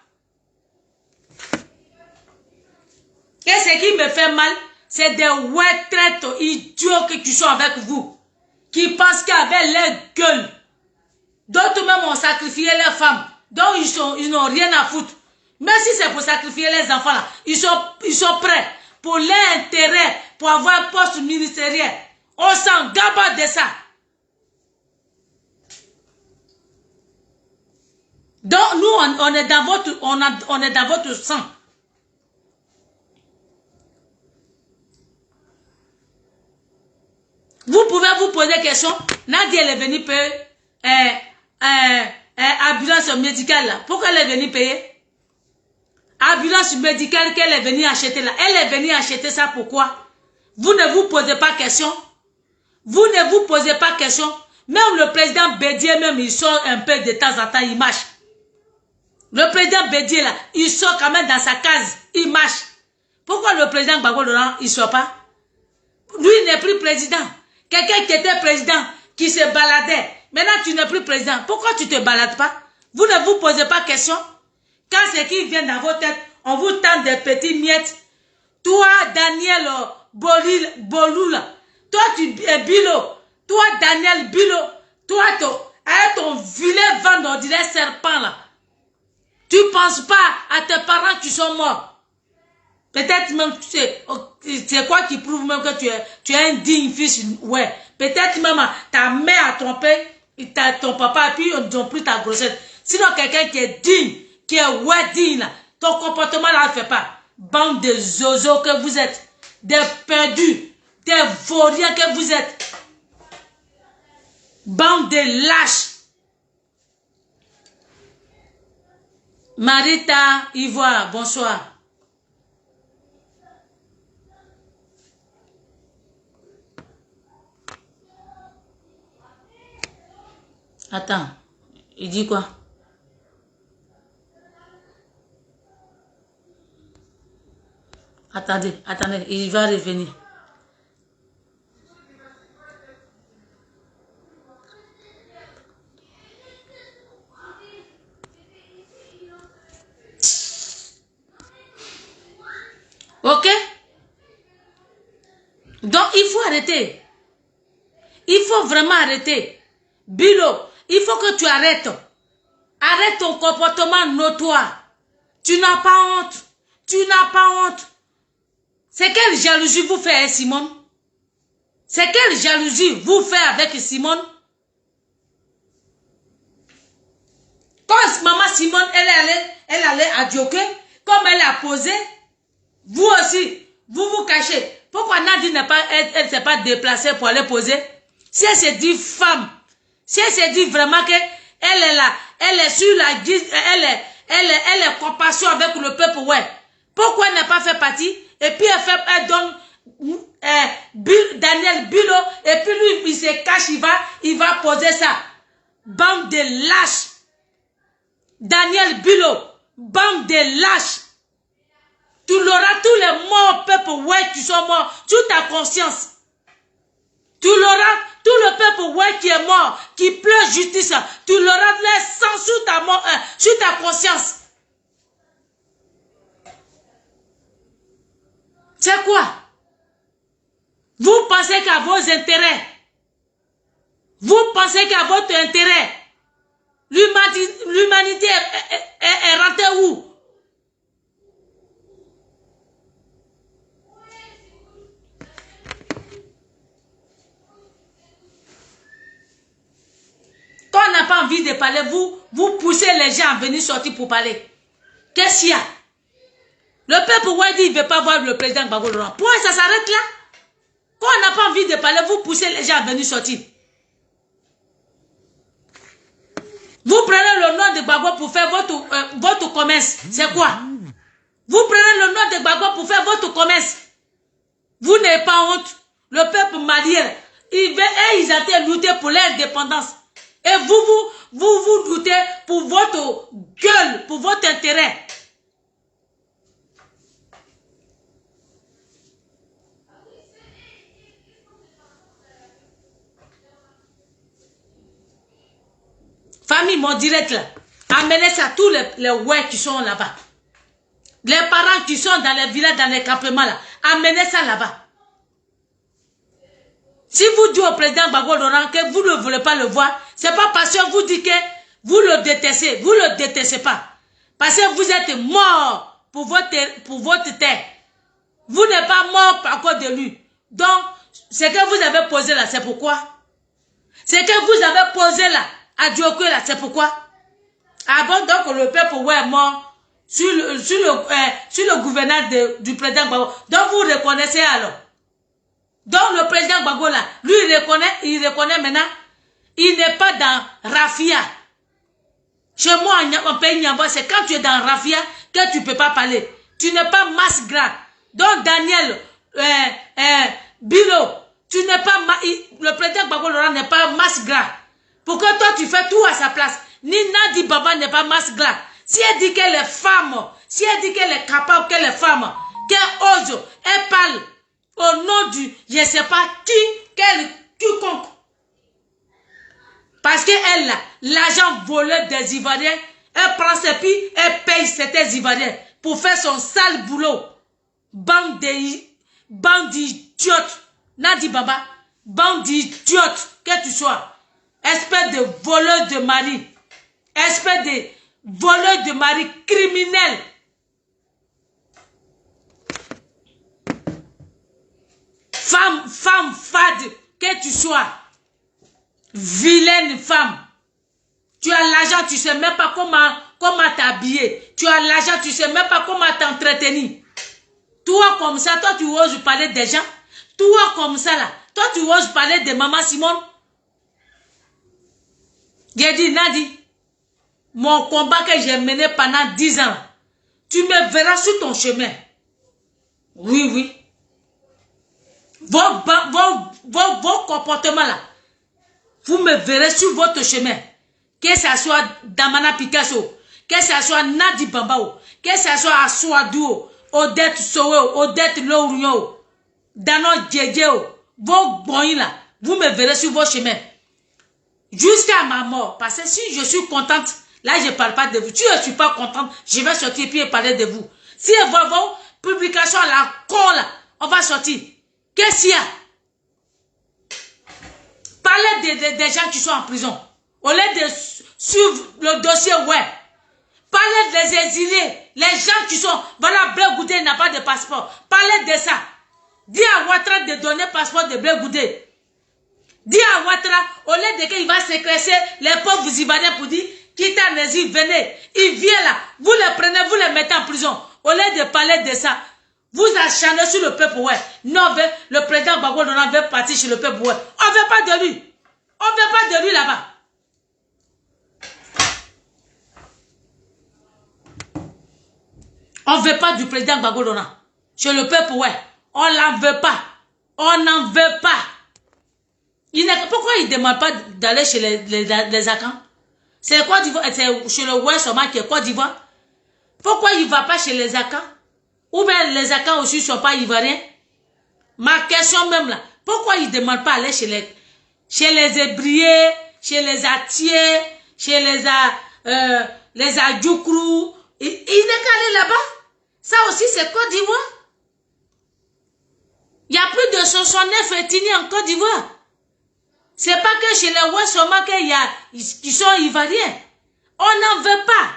Et ce qui me fait mal, c'est des retraites idiots qui sont avec vous. Qui pensent qu'avec leur gueule, d'autres même ont sacrifié leurs femmes. Donc ils n'ont rien à foutre. Même si c'est pour sacrifier les enfants là, ils sont prêts pour leur intérêt, pour avoir un poste ministériel. On s'en gabe de ça. Donc nous on est dans votre sang. Vous pouvez vous poser des questions. Nadia elle est venue payer ambulance médicale là. Pourquoi elle est venue payer? Ambulance médicale qu'elle est venue acheter là. Elle est venue acheter ça pourquoi? Vous ne vous posez pas question. Vous ne vous posez pas question. Même le président Bédier même il sort un peu de temps en temps, il marche. Le président Bédié là, il sort quand même dans sa case, il marche. Pourquoi le président Gbagbo Laurent, il sort pas? Lui, il n'est plus président. Quelqu'un qui était président, qui se baladait. Maintenant, tu n'es plus président. Pourquoi tu ne te balades pas? Vous ne vous posez pas question. Quand c'est qui vient dans vos têtes, on vous tend des petits miettes. Toi, Daniel Bolou, là. Toi, tu es Bilo. Toi, Daniel Bilo. Toi, avec ton vilain ventre, on dirait serpent, là. Tu ne penses pas à tes parents qui sont morts. Peut-être même, c'est quoi qui prouve même que tu es un digne fils? Ouais. Peut-être même ta mère a trompé ton papa et puis ils ont pris ta grossesse. Sinon, quelqu'un qui est digne, qui est digne, là, ton comportement là ne fait pas. Bande de zozos que vous êtes. Des perdus. Des vauriens que vous êtes. Bande de lâches. Marita Ivoire, bonsoir. Attends, il dit quoi? Attendez, il va revenir. Ok? Donc, il faut arrêter. Il faut vraiment arrêter. Bilo, il faut que tu arrêtes. Arrête ton comportement notoire. Tu n'as pas honte. Tu n'as pas honte. C'est quelle jalousie vous faites, hein, Simone? C'est quelle jalousie vous faites avec Simone? Quand maman Simone, elle allait à Dioké, comme elle a posé, vous aussi, vous vous cachez. Pourquoi Nadine elle ne s'est pas déplacée pour aller poser? Si elle s'est dit femme, si elle s'est dit vraiment que elle est là, elle est sur la guise, elle est compassion avec le peuple, ouais. Pourquoi elle n'a pas fait partie? Et puis elle donne Daniel Bilo, et puis lui, il se cache, il va poser ça. Bande de lâches. Daniel Bilo, bande de lâches. Tu l'auras tous les morts, peuple, ouais, qui sont morts, toute ta conscience. Tu l'auras, tout le peuple, ouais, qui est mort, qui pleure justice, tu l'auras les sang sur ta mort, sur ta conscience. C'est quoi? Vous pensez qu'à vos intérêts, vous pensez qu'à votre intérêt, l'humanité est rentrée où? Quand on n'a pas envie de parler, vous poussez les gens à venir sortir pour parler. Qu'est-ce qu'il y a? Le peuple Wadi, il ne veut pas voir le président Gbagbo Laurent. Pourquoi ça s'arrête là? Quand on n'a pas envie de parler, vous poussez les gens à venir sortir. Vous prenez le nom de Gbagbo pour faire votre commerce. C'est quoi? Vous prenez le nom de Gbagbo pour faire votre commerce. Vous n'avez pas honte. Le peuple malien, ils ont lutté pour l'indépendance. Et vous doutez pour votre gueule, pour votre intérêt. Famille, mon direct là, amenez ça à tous les ouais qui sont là-bas. Les parents qui sont dans les villages, dans les campements là, amenez ça là-bas. Si vous dites au président Gbagbo Laurent que vous ne voulez pas le voir, c'est pas parce que vous dites que vous le détestez. Vous ne le détestez pas. Parce que vous êtes mort pour votre terre. Vous n'êtes pas mort par cause de lui. Donc, ce que vous avez posé là, c'est pourquoi? Ce que vous avez posé là, à Dioké là, c'est pourquoi? Ah bon, donc le peuple ouais, est mort sur le gouverneur du président Gbagbo. Donc vous reconnaissez alors? Donc le président Gbagbo là, lui il reconnaît maintenant, il n'est pas dans Rafia. Chez moi en pays Nyamba, c'est quand tu es dans Rafia que tu ne peux pas parler. Tu n'es pas masse gras. Donc Daniel Bilo, tu n'es pas le président Gbagbo Laurent n'est pas masse gras. Pourquoi toi tu fais tout à sa place? Ni Nadi Baba n'est pas masse gras. Si elle dit qu'elle est femme, si elle dit qu'elle est capable, qu'elle est femme, qu'elle ose, elle parle au nom du, je ne sais pas qui, quiconque. Parce qu'elle a l'argent volé des Ivoiriens, elle prend ses pieds, elle paye certains Ivoiriens pour faire son sale boulot. Bande d'idiotes. Nadi Baba, bande d'idiotes que tu sois. Espèce de voleur de mari. Espèce de voleur de mari criminel. Femme fade que tu sois. Vilaine femme. Tu as l'argent, tu ne sais même pas comment t'habiller. Tu as l'argent, tu ne sais même pas comment t'entretenir. Toi comme ça, toi tu oses parler des gens. Toi comme ça là, toi tu oses parler de maman Simone. J'ai dit Nadi, mon combat que j'ai mené pendant 10 ans, tu me verras sur ton chemin. Oui, oui. Vos comportements là, vous me verrez sur votre chemin. Que ce soit Damana Picasso, que ce soit Nadi Bambao, que ce soit Aswadou, Odette Sowe, Odette Lourion, Dano Djedjeo, vos boys là, vous me verrez sur vos chemins. Jusqu'à ma mort. Parce que si je suis contente, là je ne parle pas de vous. Si je ne suis pas contente, je vais sortir et parler de vous. Si vos publications à la con là, on va sortir. Qu'est-ce qu'il y a? Parlez des gens qui sont en prison. Au lieu de suivre le dossier web. Parlez des exilés. Les gens qui sont... Voilà, Blé Goudé n'a pas de passeport. Parlez de ça. Dis à Ouattara de donner passeport de Blé Goudé. Dis à Ouattara, au lieu de qu'il va séquestrer les pauvres Ivoiriens pour dire, quitte à l'exil, venez. Il vient là. Vous les prenez, vous les mettez en prison. Au lieu de parler de ça, vous acharnez sur le peuple, ouais. Non, le président Gbagbo veut partir chez le peuple, ouais. On ne veut pas de lui. On ne veut pas de lui là-bas. On ne veut pas du président Gbagbo chez le peuple, ouais. On n'en veut pas. On n'en veut pas. Pourquoi il ne demande pas d'aller chez les Akans? C'est Côte d'Ivoire, c'est chez le Ouest seulement qui est Côte d'Ivoire. Pourquoi il ne va pas chez les Akans? Ou bien les Akans aussi ne sont pas ivoiriens? Ma question même là, pourquoi il ne demande pas d'aller chez les Hébriers, chez les Atiers, chez les Adjoukrou? Il n'est qu'à aller là-bas. Ça aussi c'est Côte d'Ivoire. Il y a plus de 69 ethnies en Côte d'Ivoire. C'est pas que chez les Ouest seulement qu'il y a qui sont ivoiriens. On n'en veut pas.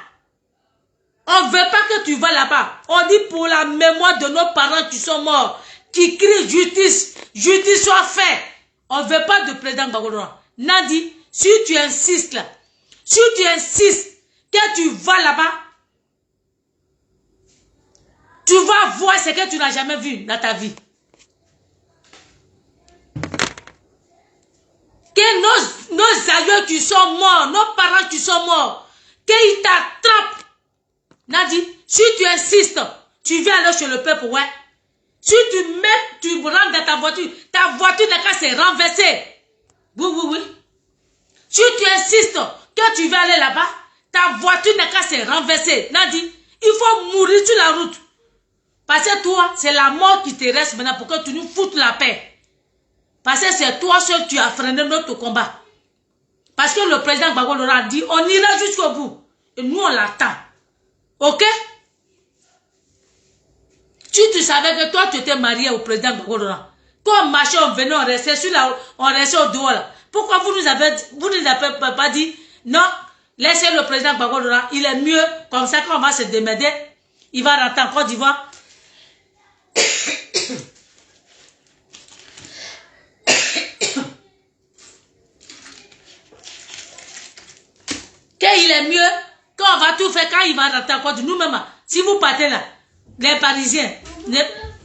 On ne veut pas que tu vas là-bas. On dit pour la mémoire de nos parents qui sont morts, qui crient justice, justice soit faite. On ne veut pas de président Gbagbo. Nadi, si tu insistes là, si tu insistes que tu vas là-bas, tu vas voir ce que tu n'as jamais vu dans ta vie. Que nos aïeux qui sont morts, nos parents qui sont morts, qu'ils t'attrapent. Nadi, si tu insistes, tu viens aller chez le peuple, ouais. Si tu rentres dans ta voiture n'a qu'à se renverser. Oui, oui, oui. Si tu insistes que tu vas aller là-bas, ta voiture n'a qu'à se renverser. Nadi, il faut mourir sur la route. Parce que toi, c'est la mort qui te reste maintenant pour que tu nous foutes la paix. Parce que c'est toi seul qui as freiné notre combat. Parce que le président Gbagbo a dit, on ira jusqu'au bout. Et nous, on l'attend. Ok? Tu savais que toi, tu étais marié au président Gbagbo. Quand on marchait, on venait, on restait au dehors là. Pourquoi vous nous avez pas dit, non, laissez le président Gbagbo, il est mieux, comme ça, quand on va se démerder, il va rentrer en Côte d'Ivoire. Qu'il est mieux, quand on va tout faire, quand il va rentrer en Côte d'Ivoire, nous-mêmes, si vous partez là, les Parisiens.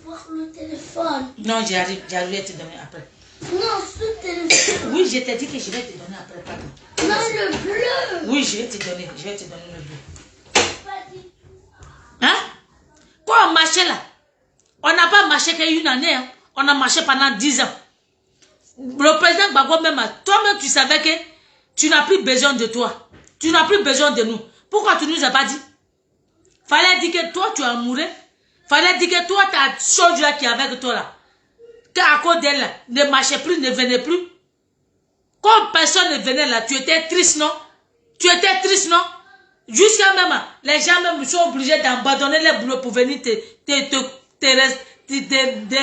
Voir le téléphone. Non, j'arrive à te donner après. Non, ce téléphone. Oui, je t'ai dit que je vais te donner après. Pardon. Non, le bleu. Oui, je vais te donner le bleu. Hein? Quand on marchait là, on n'a pas marché qu'une année, hein. On a marché pendant 10 ans. Le président Gbagbo même, toi-même tu savais que tu n'as plus besoin de toi. Tu n'as plus besoin de nous. Pourquoi tu ne nous as pas dit? Fallait dire que toi, tu es amoureux. Fallait dire que toi, ta chose là qui est avec toi là. Qu'à cause d'elle, ne marchait plus, ne venait plus. Comme personne ne venait là, tu étais triste, non? Tu étais triste, non? Jusqu'à même, les gens même sont obligés d'abandonner les boulots pour venir de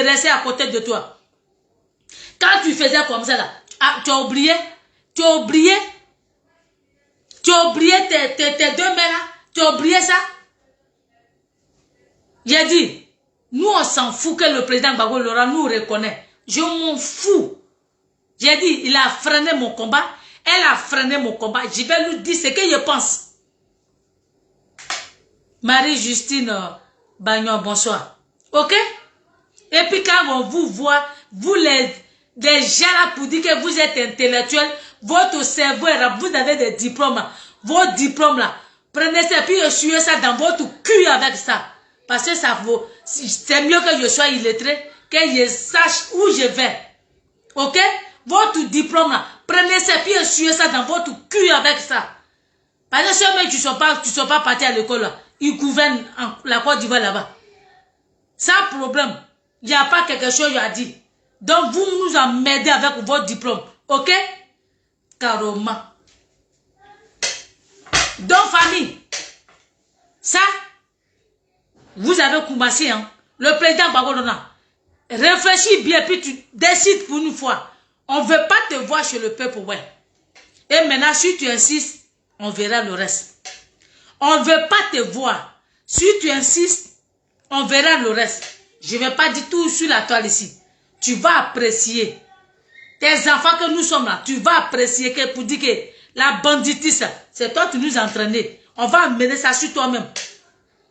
rester à côté de toi. Quand tu faisais comme ça là, tu as oublié tes deux mains là, tu as oublié ça? J'ai dit, nous on s'en fout que le président Gbagbo Laurent nous reconnaît. Je m'en fous. J'ai dit, il a freiné mon combat, elle a freiné mon combat. Je vais lui dire ce que je pense. Marie-Justine Bagnon, bonsoir. Ok? Et puis quand on vous voit, vous les gens là pour dire que vous êtes intellectuel, votre cerveau est là, vous avez des diplômes, vos diplômes là, prenez ça et puis essuyez ça dans votre cul avec ça. Parce que ça vaut, c'est mieux que je sois illettré, que je sache où je vais. Ok? Votre diplôme là, prenez ça et puis essuyez ça dans votre cul avec ça. Parce que ceux qui ne sont pas partis à l'école là, ils gouvernent la Côte d'Ivoire là-bas. Sans problème. Il n'y a pas quelque chose à dire. Donc, vous nous emmerdez avec votre diplôme. Ok? Carrément. Donc, famille. Ça, vous avez commencé, hein? Le président Gbagbo Laurent. Réfléchis bien, puis tu décides pour une fois. On ne veut pas te voir chez le peuple, ouais. Et maintenant, si tu insistes, on verra le reste. On ne veut pas te voir. Si tu insistes, on verra le reste. Je ne vais pas dire tout sur la toile ici. Tu vas apprécier. Tes enfants que nous sommes là, tu vas apprécier que pour dire que la banditisme, c'est toi qui nous entraînes. On va amener ça sur toi-même.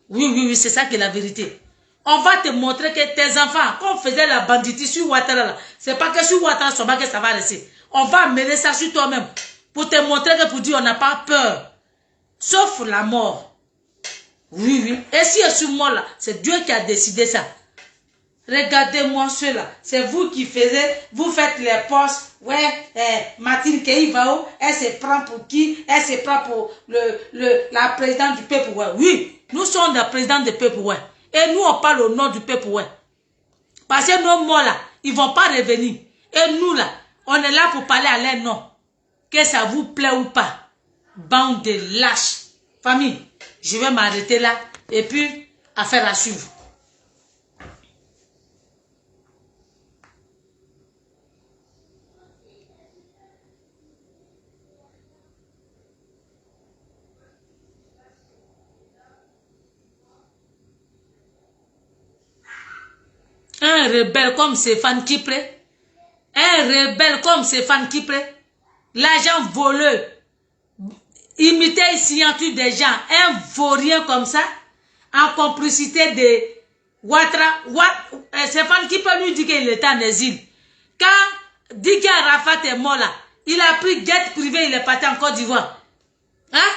Oui, c'est ça qui est la vérité. On va te montrer que tes enfants, quand on faisait la banditisme sur Ouattara là, c'est pas que sur Ouattara que ça va rester. On va amener ça sur toi-même. Pour te montrer que pour dire on n'a pas peur. Sauf la mort. Oui. Et si je suis mort là, c'est Dieu qui a décidé ça. Regardez-moi cela. C'est vous qui vous faites les postes. Ouais, Martine Keïvao, elle se prend pour qui? Elle se prend pour la présidente du peuple, ouais. Oui, nous sommes la présidente du peuple, ouais. Et nous, on parle au nom du peuple, ouais. Parce que nos morts là, ils ne vont pas revenir. Et nous là, on est là pour parler à leur nom. Que ça vous plaît ou pas. Bande de lâches. Famille, je vais m'arrêter là. Et puis, affaire à suivre. Un rebelle comme Stéphane Kipré. Un rebelle comme Stéphane Kipré. L'agent voleur. Imiter une signature des gens. Un vaurien comme ça. En complicité de Ouattara. Stéphane Kipré lui dit qu'il était en exil. Quand Didier Arafat est mort là, il a pris jet privé, il est parti en Côte d'Ivoire. Hein?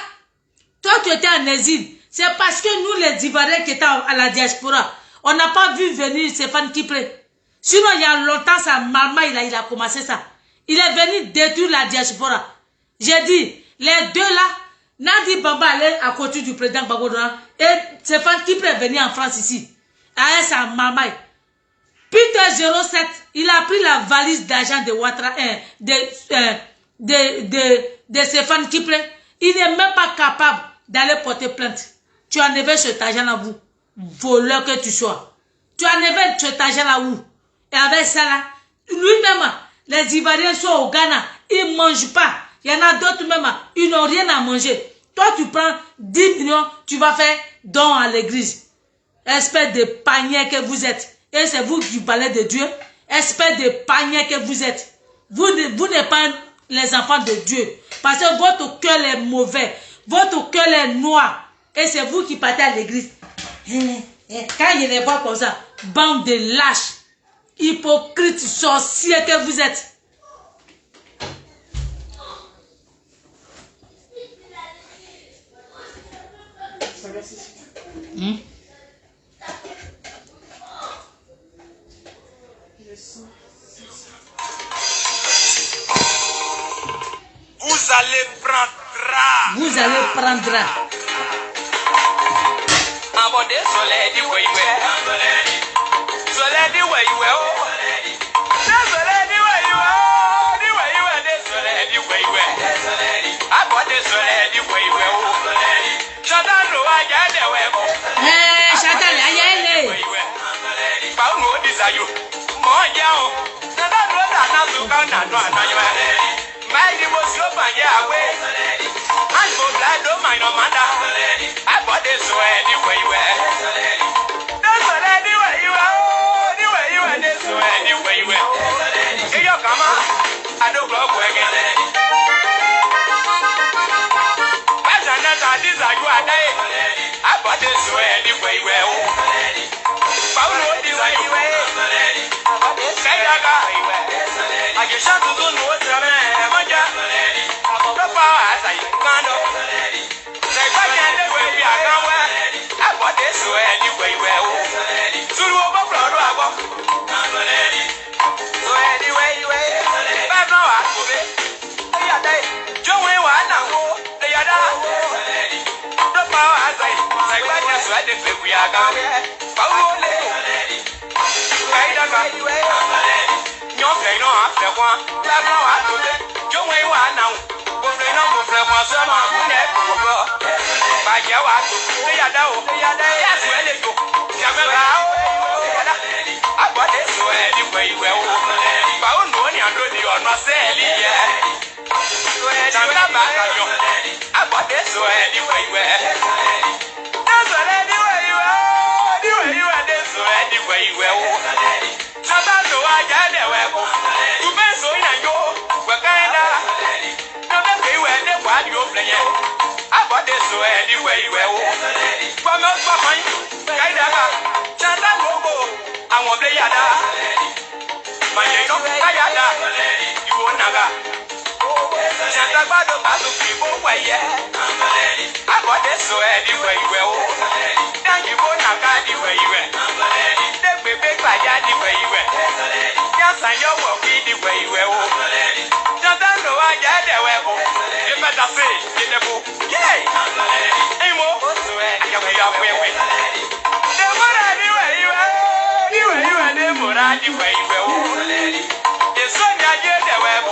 Toi, tu étais en exil. C'est parce que nous, les Ivoiriens qui étaient à la diaspora, on n'a pas vu venir Stéphane Kipré. Sinon, il y a longtemps, sa maman, il a commencé ça. Il est venu détruire la diaspora. J'ai dit, les deux là, Nadi Bamba allait à côté du président Gbagbo Laurent et Stéphane Kipré est venu en France ici. Avec sa maman. Peter 07, il a pris la valise d'argent de Ouattara, de Stéphane Kipré. Il n'est même pas capable d'aller porter plainte. Tu enlevais cet argent à vous. Voleur que tu sois. Tu enlevais cet argent là où? Et avec ça là, lui-même, les Ivoiriens sont au Ghana, ils ne mangent pas. Il y en a d'autres même, ils n'ont rien à manger. Toi, tu prends 10 millions, tu vas faire don à l'église. Espèce de panier que vous êtes. Et c'est vous qui parlez de Dieu. Espèce de panier que vous êtes. Vous n'êtes pas les enfants de Dieu. Parce que votre cœur est mauvais. Votre cœur est noir. Et c'est vous qui partez à l'église. Quand il les voit comme ça, bande de lâches, hypocrites, sorciers que vous êtes. Vous allez prendre. Vous allez prendre. about this, so lady where you were. So lady where you were. That's a lady where you are. The way you were, this lady where you were. I bought this lady where you were. Shut down, no, I get the way. Shut down, I found no desire. More young. That was not to count that one. My was your man, yeah, way. And for blood, don't mind no matter. I bought this lady where you were. That's a lady where you are. The way you were, this lady where you were. Hey, you come on. I don't go again. These are you are dying. I bought this lady where you were. Found no desire. I get shot to do no what's a man. The power as I can't know. Say, I can't do it. I bought this anyway. Well, so overflow. So anyway, I'm not out of it. They are dead. Joe, one now. They are down. The power as I say, that's why we are going. Found no play no after one. That's no after it. Joe, one now. But they know for someone who never. By your wife, they are down. Yes, well, it go. I bought this anyway. Well, found no one under the honor selling. I bought this anyway. That's what anyway you are. The way you are this anyway. Well, shut up, no, I got the web. You been so in a go. We're kind of. No, that's the way they want you playing. I bought this anyway. Well, but not for mine. Kind of. Shut up, no, I won't play at that. My name is Kayada. You won't have. Shut up, I don't have to people where you I bought this anyway. Well, now you won't have the way you were. Then we make my daddy where you were. Yes, I know what we the way you were. Just I know I get the way. You better say, get the book. Yay! Hey, more. I can be up where we the more I do where you are. You are the more I do where you were. The son I get the way.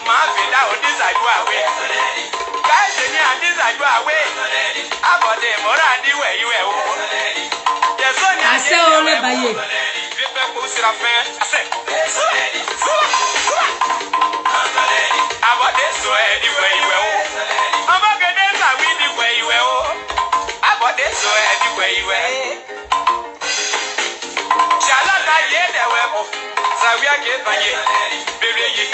My feet out this I do away. Guys, this I do away. I bought them more I do where you were. The son I say only by you. I said, I bought this anyway. I'm not going to win the way you were. I bought this anyway. Shall I get the web? So we are getting my baby.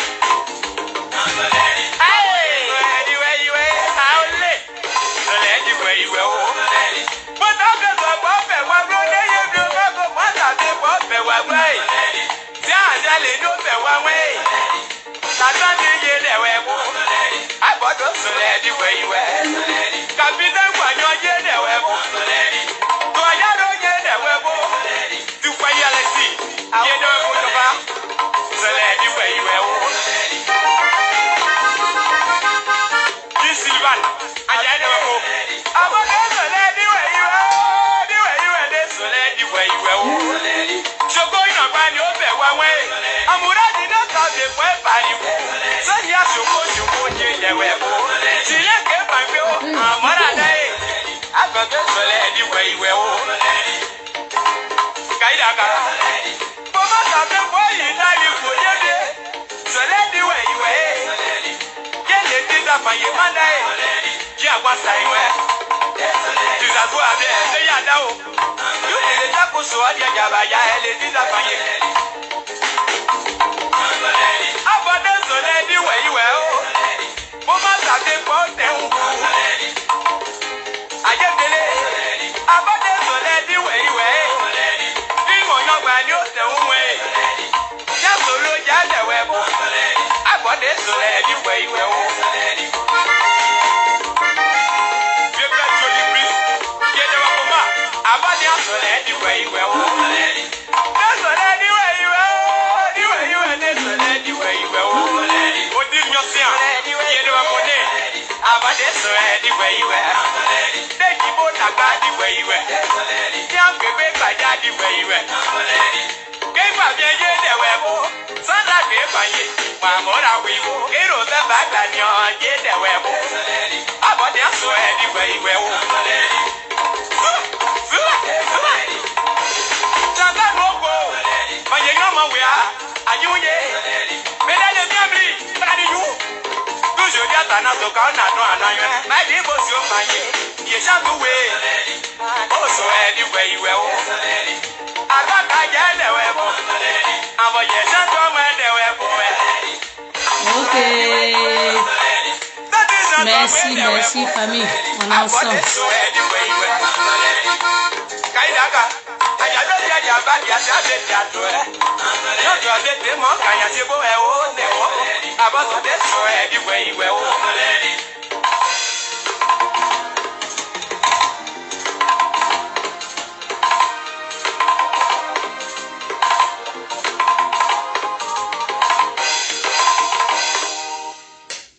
I bought us so lady where you were. Captain, when you're here, the web. Do I don't get the web? Do reality. You know, so lady where you were. This Silvan, I don't know. I'm a lady where you are. The way you were there, so lady where you were. So going up and you're there one way. I'm already not out the way by you. So yes, you go to the web. See, you get my bill. I'm what I day. I got this lady where you were. Kaidaga. Mama, I'm the boy you die for you. So lady where you were. Get it in the my Monday. Yeah, what's I wear? Jesus, what are they? Are now. You did the taco so I get Yabaya and it is a fire. I bought them so lady where you were. Mama, I'm the boy. I get the lady. I bought them so lady where you were. You know, your man, you're the way. Just so look at the web. I bought them so lady where you were. Anyway, you were. They keep on a bad way. where you were. Young baby, by daddy, where you were. Gave up your year, there were. Son, I gave my year. Mamma, we will. It was the back and your year, there were. I bought them so anyway, you were. But you know my way. Are you here? But I don't know me. How do you? Do you get another car? My name was your man. You shall go away. Also, anyway, you were. I got I get the web. I'm a yes, and come when they were. Ok. Merci, merci famille. On est ensemble.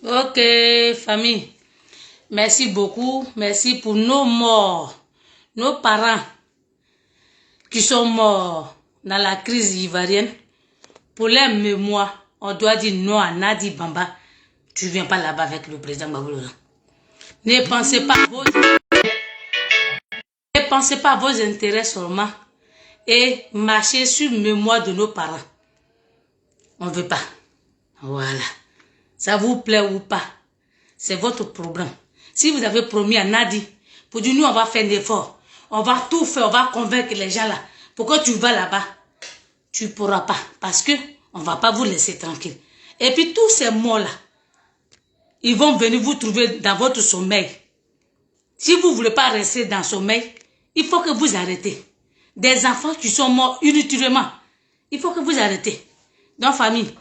Ok, famille. Merci beaucoup. Merci pour nos morts, nos parents qui sont morts dans la crise ivoirienne. Pour les mémoires, on doit dire non à Nadi Bamba. Tu ne viens pas là-bas avec le président Gbagbo. Ne pensez pas à vos intérêts seulement et marchez sur mémoire de nos parents. On ne veut pas. Voilà. Ça vous plaît ou pas, c'est votre problème. Si vous avez promis à Nadi, pour dire nous on va faire un effort, on va tout faire, on va convaincre les gens là. Pourquoi tu vas là-bas? Tu ne pourras pas, parce que on ne va pas vous laisser tranquille. Et puis tous ces mots là, ils vont venir vous trouver dans votre sommeil. Si vous ne voulez pas rester dans le sommeil, il faut que vous arrêtez. Des enfants qui sont morts inutilement, il faut que vous arrêtez. Donc famille,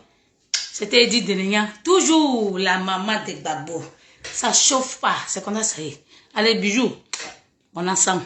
c'était Edith Denenya, toujours la maman de Gbagbo. Ça chauffe pas, c'est comme ça, ça y est. Allez, bisous, on est ensemble.